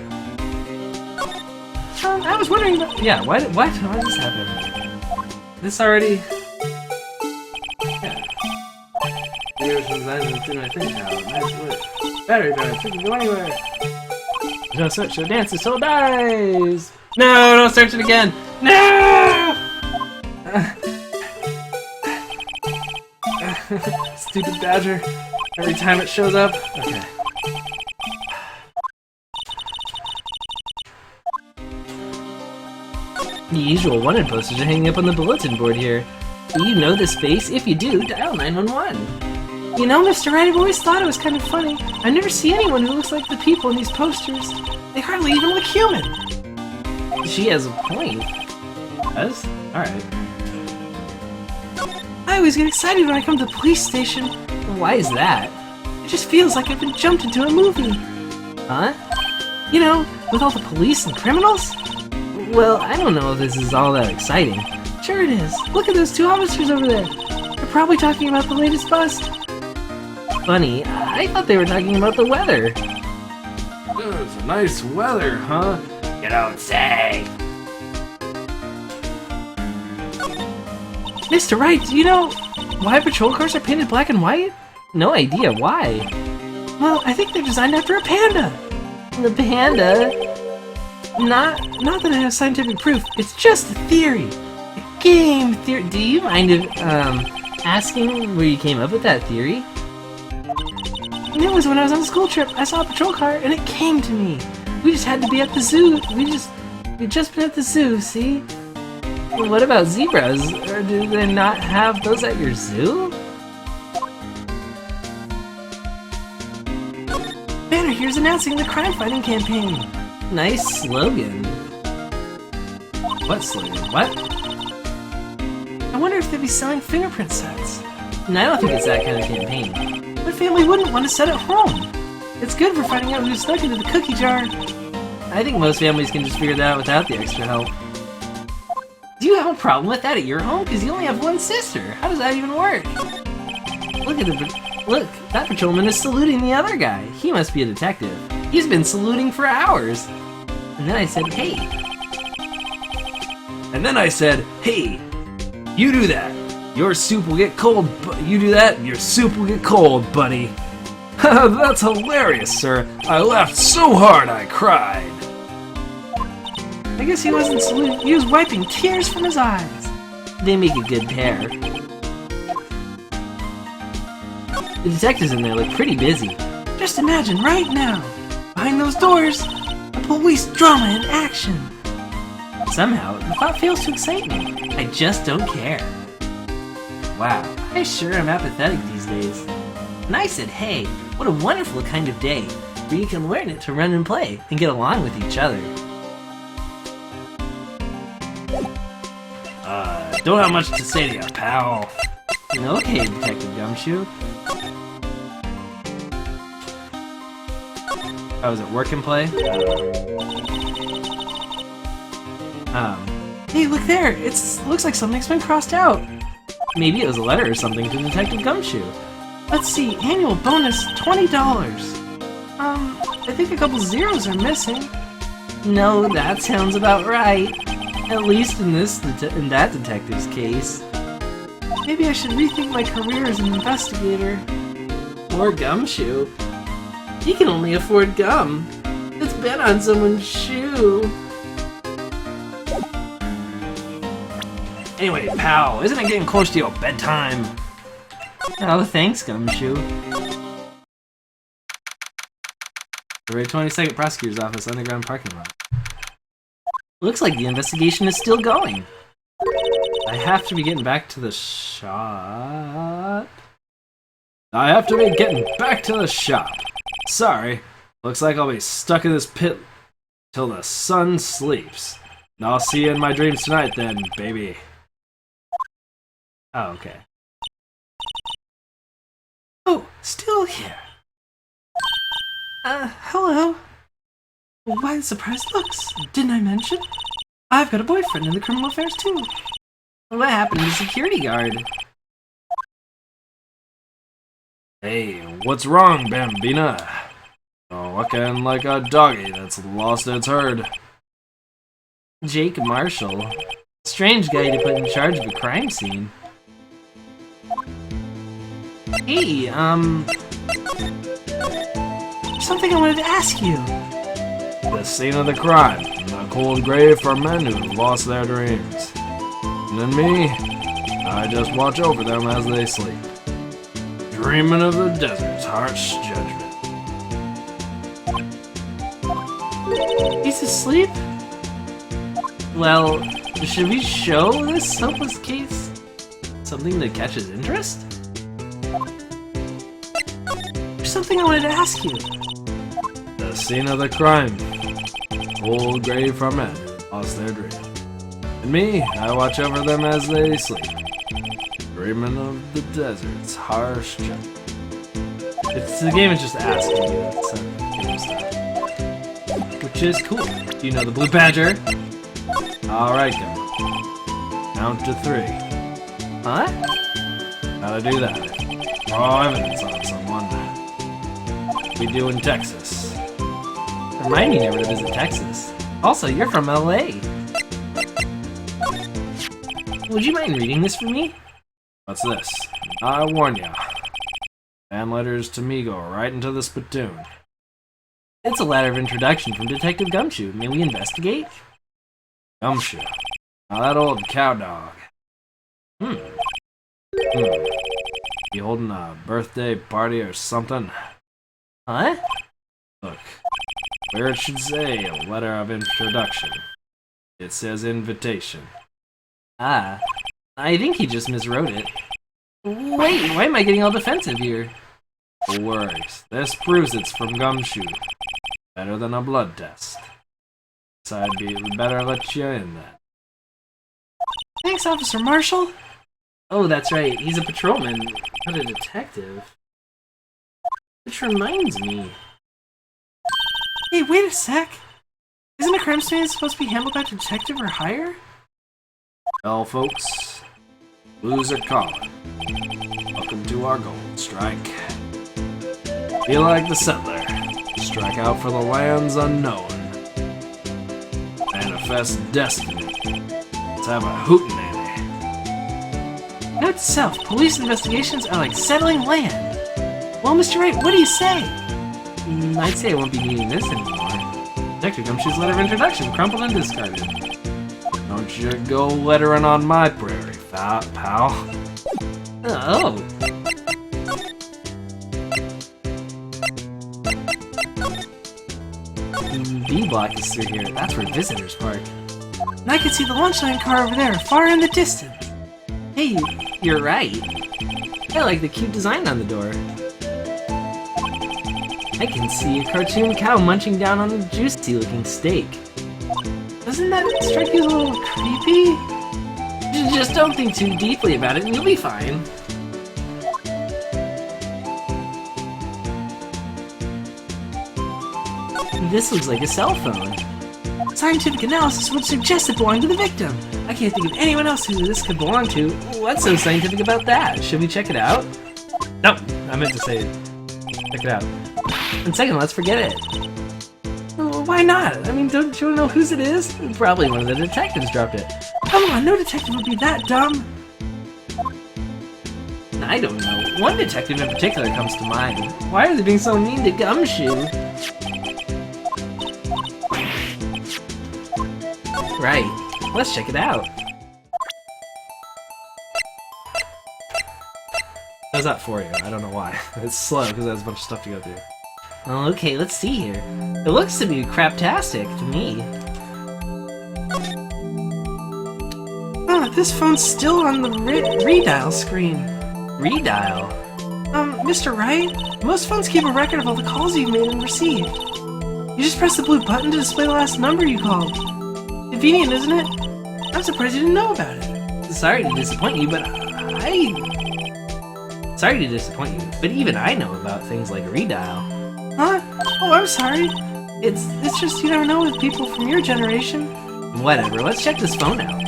I was wondering about...
Yeah, why did this happen? This already... Yeah. The original design was doing my thing now. Nice work. Battery drive, you can go anywhere. Don't search the dance, it so dies! No, don't search it again! No! Stupid badger. Every time it shows up. Okay. The usual wanted posters are hanging up on the bulletin board here. Do you know the space? If you do, dial 911.
You know, Mr. Right, I've always thought it was kind of funny. I never see anyone who looks like the people in these posters. They hardly even look human.
She has a point. Does? Alright.
I always get excited when I come to the police station.
Why is that?
It just feels like I've been jumped into a movie.
Huh?
You know, with all the police and criminals.
Well, I don't know if this is all that exciting.
Sure it is. Look at those two officers over there. They're probably talking about the latest bust.
Funny, I thought they were talking about the weather.
Oh, it's a nice weather, huh?
You don't say.
Mr. Wright, do you know why patrol cars are painted black and white?
No idea why.
Well, I think they're designed after a panda.
The panda?
Not that I have scientific proof. It's just a theory. A game theory.
Do you mind asking where you came up with that theory?
It was when I was on a school trip. I saw a patrol car and it came to me. We just had to be at the zoo. We'd just been at the zoo, see?
Well, what about zebras? Or do they not have those at your zoo?
Banner here's announcing the crime-fighting campaign.
Nice slogan. What slogan? What?
I wonder if they'd be selling fingerprint sets.
No, I don't think it's that kind of campaign.
What family wouldn't want a set at home? It's good for finding out who snuck into the cookie jar.
I think most families can just figure that out without the extra help. Do you have a problem with that at your home? Because you only have one sister. How does that even work? Look, that patrolman is saluting the other guy. He must be a detective. He's been saluting for hours. And then I said, hey.
And then I said, hey, you do that. Your soup will get cold, but you do that, your soup will get cold, buddy. Haha, that's hilarious, sir. I laughed so hard I cried.
I guess he wasn't saluting. He was wiping tears from his eyes.
They make a good pair. The detectives in there look pretty busy.
Just imagine right now, behind those doors, a police drama in action.
Somehow, the thought fails to excite me. I just don't care. Wow, I sure am apathetic these days. And I said, hey, what a wonderful kind of day, where you can learn it to run and play, and get along with each other.
Don't have much to say to you, pal.
Okay, Detective Gumshoe. Oh, is it work and play?
Hey, look there! Looks like something's been crossed out.
Maybe it was a letter or something to Detective Gumshoe.
Let's see, annual bonus $20. I think a couple zeros are missing.
No, that sounds about right. At least in that detective's case.
Maybe I should rethink my career as an investigator.
More gumshoe? He can only afford gum. It's been on someone's shoe.
Anyway, pal, isn't it getting close to your bedtime?
Oh, thanks, Gumshoe.
February 22nd, Prosecutor's Office, underground parking lot.
Looks like the investigation is still going.
I have to be getting back to the shop. I have to be getting back to the shop. Sorry. Looks like I'll be stuck in this pit till the sun sleeps. And I'll see you in my dreams tonight then, baby. Oh, okay.
Oh, still here. Hello. Why the surprised looks? Didn't I mention? I've got a boyfriend in the criminal affairs too. What happened to the security guard?
Hey, what's wrong, Bambina? Oh, walking like a doggy that's lost its herd.
Jake Marshall. Strange guy to put in charge of a crime scene. Hey, something I wanted to ask you.
The scene of the crime, a cold grave for men who lost their dreams. And then me, I just watch over them as they sleep, dreaming of the desert's harsh judgment.
He's asleep? Well, should we show this hopeless case something to catch his interest? There's something I wanted to ask you.
The scene of the crime, cold grave for men who lost their dreams. And me, I watch over them as they sleep, dreaming of the desert's harsh judgment. The game is just asking you stuff, which is cool. Do you know the Blue Badger? Alright, go. Count to 3.
Huh?
How to do that? Raw evidence on someone. We do in Texas.
Remind me never to visit Texas. Also, you're from LA. Would you mind reading this for me?
What's this? I warn ya. Fan letters to me go right into the spittoon.
It's a letter of introduction from Detective Gumshoe. May we investigate?
Gumshoe. Now that old cow dog. You holding a birthday party or something?
Huh?
Look, where it should say a letter of introduction, it says invitation.
Ah, I think he just miswrote it. Wait, why am I getting all defensive here?
No worries. This proves it's from Gumshoe. Better than a blood test. So I'd be better let you in then.
Thanks, Officer Marshall. Oh, that's right. He's a patrolman, not a detective. Which reminds me. Hey, wait a sec. Isn't a crime scene supposed to be handled by a detective or higher?
Well, folks, blues are calling. Welcome to our gold strike. Be like the settler. Strike out for the lands unknown. Manifest destiny. Let's have a hootenanny.
Note to self, police investigations are like settling land. Well, Mr. Wright, what do you say? I'd say I won't be needing this anymore. Detective Gumshoe's letter of introduction, crumpled and discarded.
Don't you go lettering on my prairie, pal.
Oh. B block is through here. That's where visitors park. And I can see the lunch line car over there, far in the distance. Hey, you're right. I like the cute design on the door. I can see a cartoon cow munching down on a juicy-looking steak. Doesn't that strike you as a little creepy? Just don't think too deeply about it and you'll be fine. This looks like a cell phone. Scientific analysis would suggest it belonged to the victim. I can't think of anyone else who this could belong to. What's so scientific about that? Should we check it out?
No, I meant to say, check it out.
And second, let's forget it. Well, why not? I mean, don't you know whose it is? Probably one of the detectives dropped it. Come on, no detective would be that dumb. I don't know. One detective in particular comes to mind. Why are they being so mean to Gumshoe? Right. Let's check it out.
How's that for you? I don't know why. It's slow because there's a bunch of stuff to go through.
Well, okay, let's see here. It looks to be craptastic to me. This phone's still on the redial screen.
Redial?
Mr. Wright, most phones keep a record of all the calls you've made and received. You just press the blue button to display the last number you called. Convenient, isn't it? I'm surprised you didn't know about it.
Sorry to disappoint you, but Sorry to disappoint you, but even I know about things like redial.
Huh? Oh, I'm sorry. It's just you never know with people from your generation.
Whatever, let's check this phone out.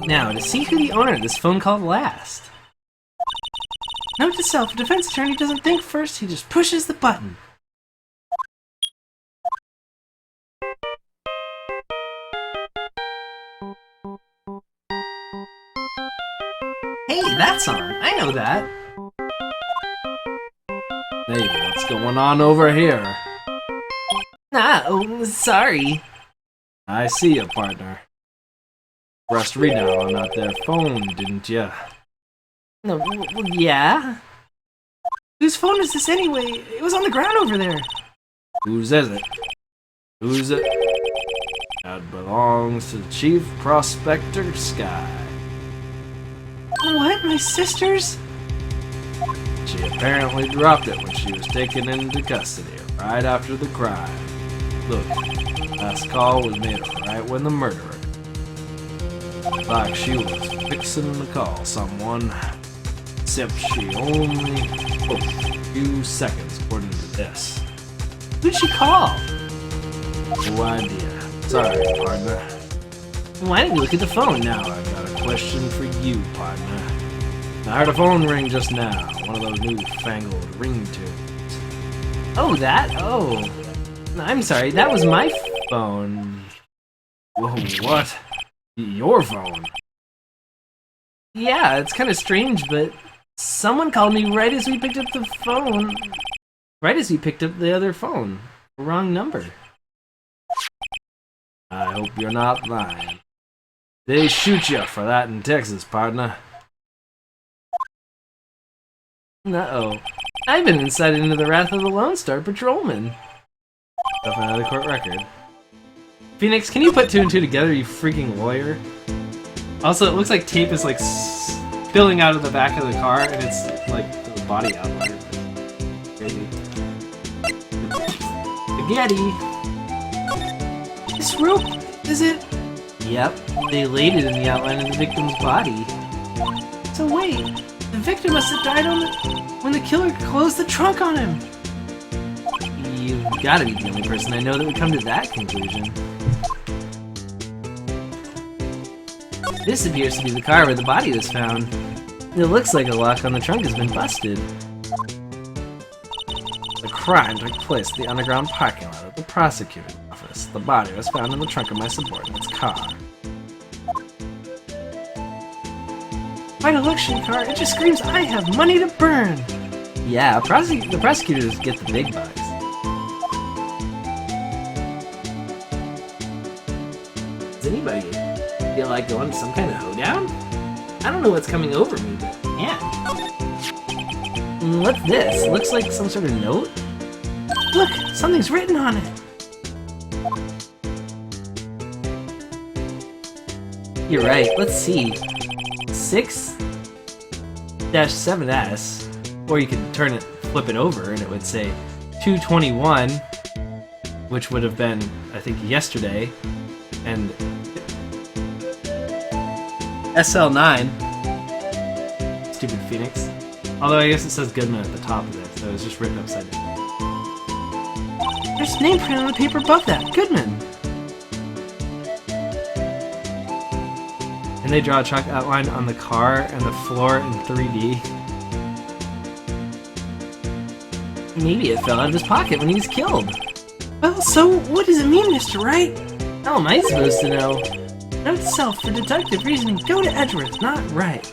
Now, to see who the owner of this phone called last.
Note to self, a defense attorney doesn't think first, he just pushes the button.
Hey, that song! I know that!
Hey, what's going on over here?
Oh, sorry.
I see you, partner. Pressed redial on that there phone, didn't ya?
No, yeah?
Whose phone is this anyway? It was on the ground over there.
Whose is it? Who's it? That belongs to Chief Prospector Sky.
What? My sister's?
She apparently dropped it when she was taken into custody right after the crime. Look, last call was made right when the murderer. Like she was fixing to call someone, except she only spoke a few seconds according to this.
Who'd she call?
No idea. Sorry, partner.
Why didn't you look at the phone now?
I got a question for you, partner. I heard a phone ring just now, one of those newfangled ringtones.
Oh, that? Oh. I'm sorry, that was my phone.
Whoa, what? Your phone?
Yeah, it's kind of strange, but someone called me right as we picked up the phone. Right as we picked up the other phone. Wrong number.
I hope you're not lying. They shoot you for that in Texas, partner.
Uh-oh. I've been incited into the wrath of the Lone Star Patrolman.
Up another court record.
Phoenix, can you put two and two together, you freaking lawyer?
Also, it looks like tape is like spilling out of the back of the car, and it's like the body outline. Crazy.
Spaghetti!
This rope, is it?
Yep, they laid it in the outline of the victim's body.
So wait, the victim must have died when the killer closed the trunk on him.
You've gotta be the only person I know that would come to that conclusion. This appears to be the car where the body was found. It looks like a lock on the trunk has been busted.
The crime took place at the underground parking lot of the prosecutor's office. The body was found in the trunk of my subordinate's car.
By the looks of the car, it just screams, I have money to burn!
Yeah, the prosecutors get the big bucks. Does anybody feel like going to some kind of hoedown? I don't know what's coming over me, but man. What's this? Looks like some sort of note?
Look, something's written on it.
You're right, let's see. 6-7S, or you could flip it over and it would say 221, which would have been, I think, yesterday, and SL9. Stupid Phoenix. Although I guess it says Goodman at the top of it, so it's just written upside down.
There's a name printed on the paper above that, Goodman.
And they draw a chalk outline on the car and the floor in 3D. Maybe it fell out of his pocket when he was killed.
Well, so what does it mean, Mr. Wright?
How am I supposed to know?
Note self for deductive reasoning. Go to Edgeworth, not Wright.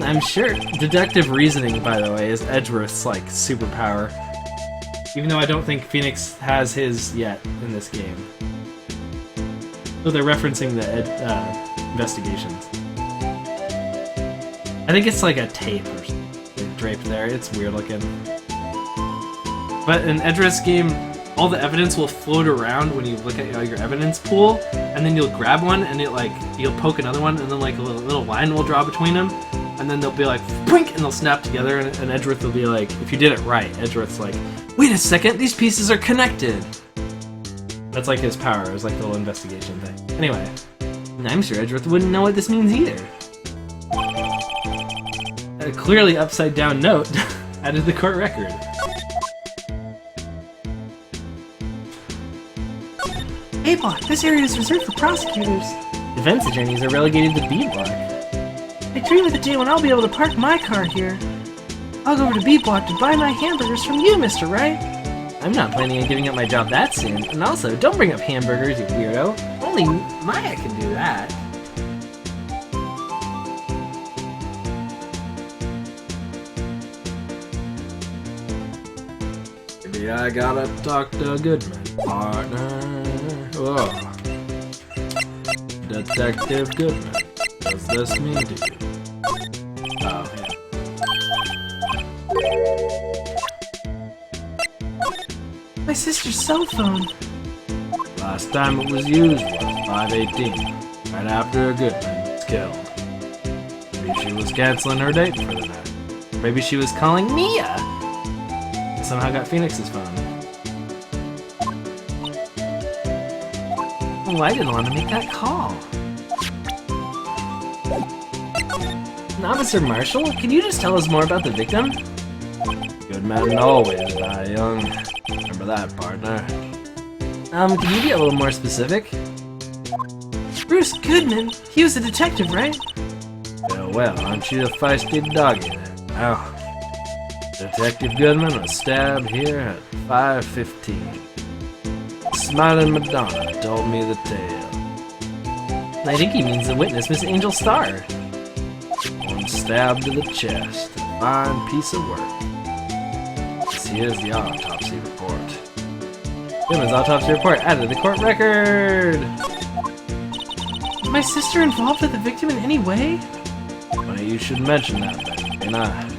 I'm sure. Deductive reasoning, by the way, is Edgeworth's, like, superpower. Even though I don't think Phoenix has his yet in this game. So they're referencing the investigations. I think it's like a tape or something draped there. It's weird looking. But in Edgeworth's game, all the evidence will float around when you look at your evidence pool, and then you'll grab one, and you'll poke another one, and then like a little line will draw between them, and then they'll be like, boink, and they'll snap together, and Edgeworth will be like, if you did it right, Edgeworth's like, wait a second, these pieces are connected. That's like his power, it's like the little investigation thing. Anyway, I'm sure Edgeworth wouldn't know what this means either. A clearly upside down note added to the court record.
A block, this area is reserved for prosecutors.
Defense attorneys are relegated to B block.
I dream of the day when I'll be able to park my car here. I'll go over to B block to buy my hamburgers from you, Mr. Wright.
I'm not planning on giving up my job that soon. And also, don't bring up hamburgers, you weirdo. Only Maya can do that.
Maybe I gotta talk to Goodman, partner. Whoa. Detective Goodman, what does this mean to you? Oh, yeah.
My sister's cell phone.
Last time it was used was 5/18, right after Goodman was killed. Maybe she was canceling her date for the night.
Maybe she was calling Mia. Somehow got Phoenix's phone. Oh, I didn't want to make that call. Officer Marshall, can you just tell us more about the victim?
Good men always die young. Remember that, partner.
Can you be a little more specific?
Bruce Goodman. He was a detective, right?
Yeah, well, aren't you a feisty doggy then? Now, Detective Goodman was stabbed here at 5:15. Smiling Madonna told me the tale.
I think he means the witness, Miss Angel Starr.
One stab to the chest. A fine piece of work. Here's the autopsy report.
Goodman's autopsy report added to the court record.
Is my sister involved with the victim in any way?
Funny you should mention that, then, ain't I?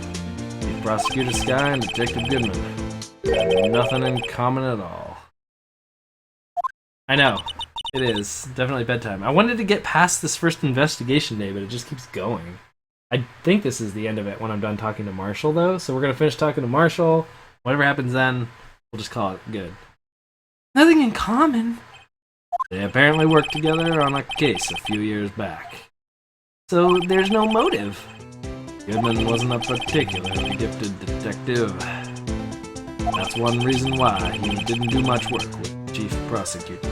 Chief Prosecutor Sky and Detective Goodman have nothing in common at all.
I know. It is. Definitely bedtime. I wanted to get past this first investigation day, but it just keeps going. I think this is the end of it when I'm done talking to Marshall, though, so we're going to finish talking to Marshall. Whatever happens then, we'll just call it good.
Nothing in common.
They apparently worked together on a case a few years back.
So there's no motive.
Goodman wasn't a particularly gifted detective. That's one reason why he didn't do much work with the chief prosecutor.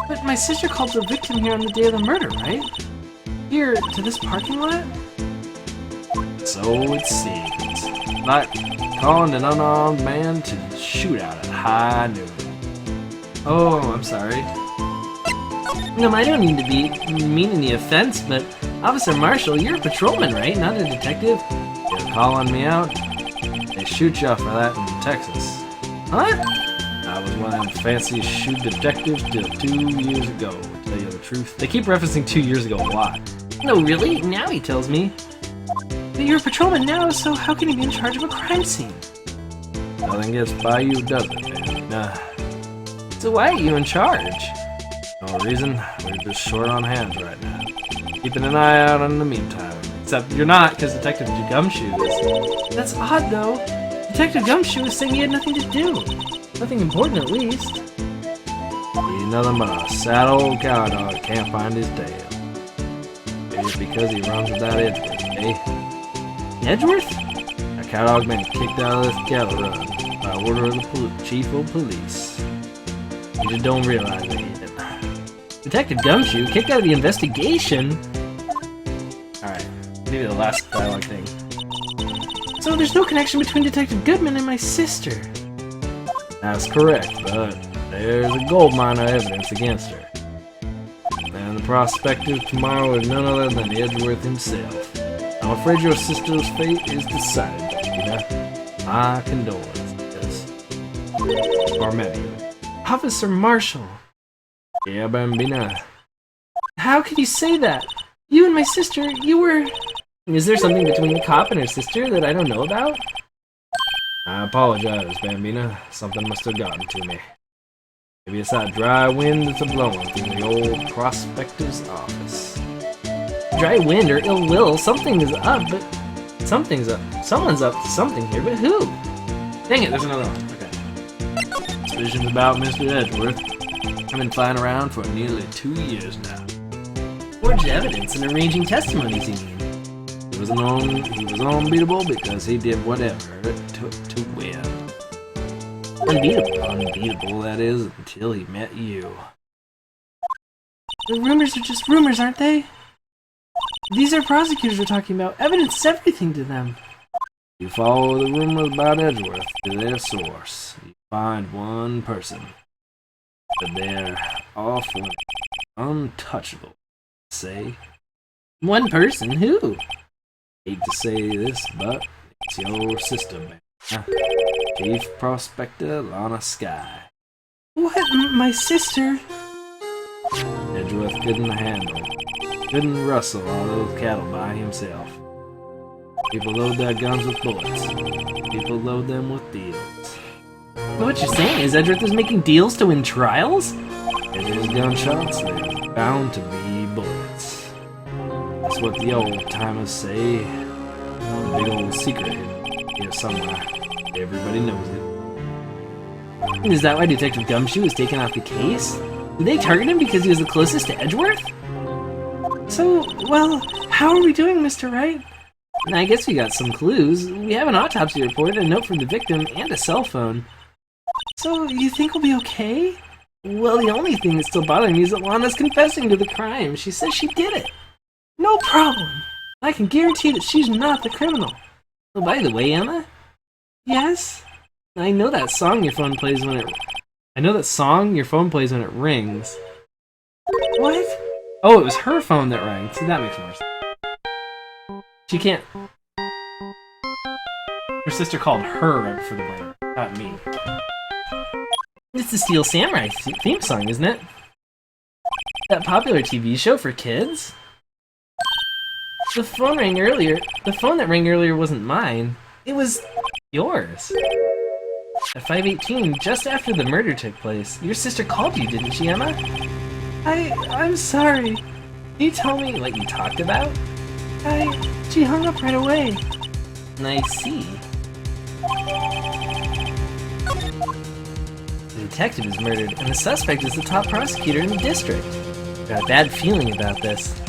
But my sister called the victim here on the day of the murder, right? Here, to this parking lot?
So it seems. Like calling an unarmed man to shootout at high noon.
Oh, I'm sorry. No, I don't mean to be mean any offense, but Officer Marshall, you're a patrolman, right? Not a detective?
You're calling me out? They shoot you for that in Texas.
What?
I was one of them fancy shoot detectives till 2 years ago, to tell you the truth.
They keep referencing 2 years ago a lot. No, really? Now he tells me.
But you're a patrolman now, so how can you be in charge of a crime scene?
Nothing gets by you, does it, baby? Nah.
So why are you in charge?
No reason. We're just short on hands right now. Keeping an eye out in the meantime.
Except you're not, because Detective Gumshoe is.
That's odd, though. Detective Gumshoe was saying he had nothing to do.
Nothing important, at least.
He's nothing but a sad old cow dog that can't find his tail. Maybe it's because he runs with that Edgeworth, eh?
Edgeworth?
A cow dog been kicked out of this cattle run by order of the chief of police. You just don't realize it yet.
Detective Gumshoe kicked out of the investigation? Alright, maybe the last dialogue thing.
So there's no connection between Detective Goodman and my sister.
That's correct, but there's a gold mine of evidence against her. And the prospective tomorrow is none other than Edgeworth himself. I'm afraid your sister's fate is decided, Bambina. My condolences. Or maybe.
Officer Marshall.
Yeah, Bambina.
How could you say that? You and my sister, you were...
Is there something between the cop and her sister that I don't know about?
I apologize, Bambina. Something must have gotten to me. Maybe it's that dry wind that's a-blowing through the old prospector's office.
Dry wind or ill will, something is up, but... Something's up. Someone's up to something here, but who?
Dang it, there's another one. Okay. Suspicions about Mr. Edgeworth. I've been flying around for nearly 2 years now.
Forged evidence and arranging testimonies, you mean?
He was unbeatable because he did whatever it took to win.
Unbeatable.
Unbeatable, that is, until he met you.
The rumors are just rumors, aren't they? These are prosecutors we're talking about. Evidence is everything to them.
You follow the rumors about Edgeworth to their source. You find one person. But they're awful untouchable. Say,
One person? Who?
hate to say this, but it's your sister, man. Chief Prospector Lana Sky.
What? My sister?
Edgeworth couldn't rustle all those cattle by himself. People load their guns with bullets. People load them with deals.
What you're saying is Edgeworth is making deals to win trials?
If there's gunshots, there's bound to be bullets. That's what the old timers say. A big old secret hidden here somewhere. Everybody knows it.
And is that why Detective Gumshoe was taken off the case? Did they target him because he was the closest to Edgeworth?
So, well, how are we doing, Mr. Wright?
I guess we got some clues. We have an autopsy report, a note from the victim, and a cell phone.
So, you think we'll be okay?
Well, the only thing that's still bothering me is that Lana's confessing to the crime. She says she did it.
No problem. I can guarantee that she's not the criminal.
Oh, by the way, Emma,
Yes?
I know that song your phone plays when it... rings.
What?
Oh, it was her phone that rang. See, that makes more sense. She can't...
Her sister called her right before the murder, not me.
It's the Steel Samurai theme song, isn't it? That popular TV show for kids? The phone that rang earlier wasn't mine. It was yours. At 5:18, just after the murder took place, your sister called you, didn't she, Emma?
I'm sorry.
Can you tell me what you talked about?
She hung up right away.
I see. The detective is murdered, and the suspect is the top prosecutor in the district. Got a bad feeling about this.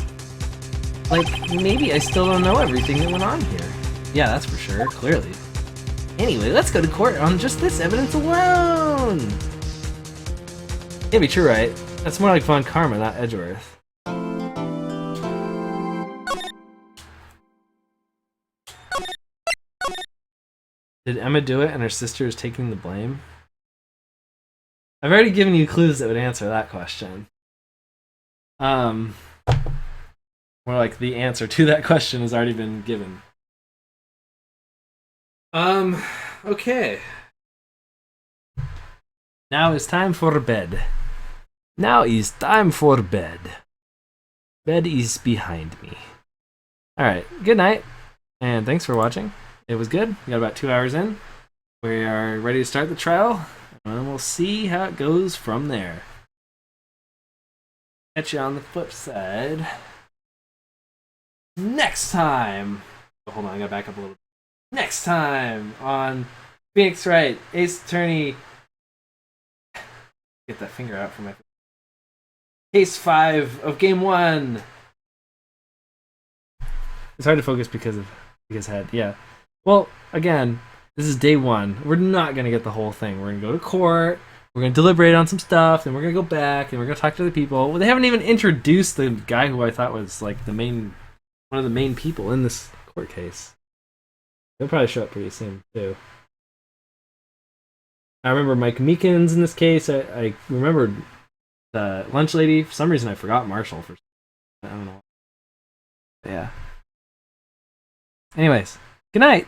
Like, maybe I still don't know everything that went on here.
Yeah, that's for sure, clearly.
Anyway, let's go to court on just this evidence alone!
Can't be true, right? That's more like Von Karma, not Edgeworth. Did Emma do it and her sister is taking the blame? I've already given you clues that would answer that question. More like the answer to that question has already been given. Okay. Now it's time for bed. Now is time for bed. Bed is behind me. Alright, good night. And thanks for watching. It was good. We got about 2 hours in. We are ready to start the trial. And we'll see how it goes from there. Catch you on the flip side. Next time. Oh, hold on, I gotta back up a little bit. Next time on Phoenix Wright, Ace Attorney. Get that finger out from my. Case 5 of Game 1. It's hard to focus because head. Yeah. Well, again, this is day 1. We're not gonna get the whole thing. We're gonna go to court. We're gonna deliberate on some stuff, and we're gonna go back, and we're gonna talk to the people. Well, they haven't even introduced the guy who I thought was like one of the main people in this court case. He'll probably show up pretty soon too. I remember Mike Meekins in this case. I remembered the lunch lady. For some reason, I forgot Marshall. I don't know. Yeah. Anyways, good night.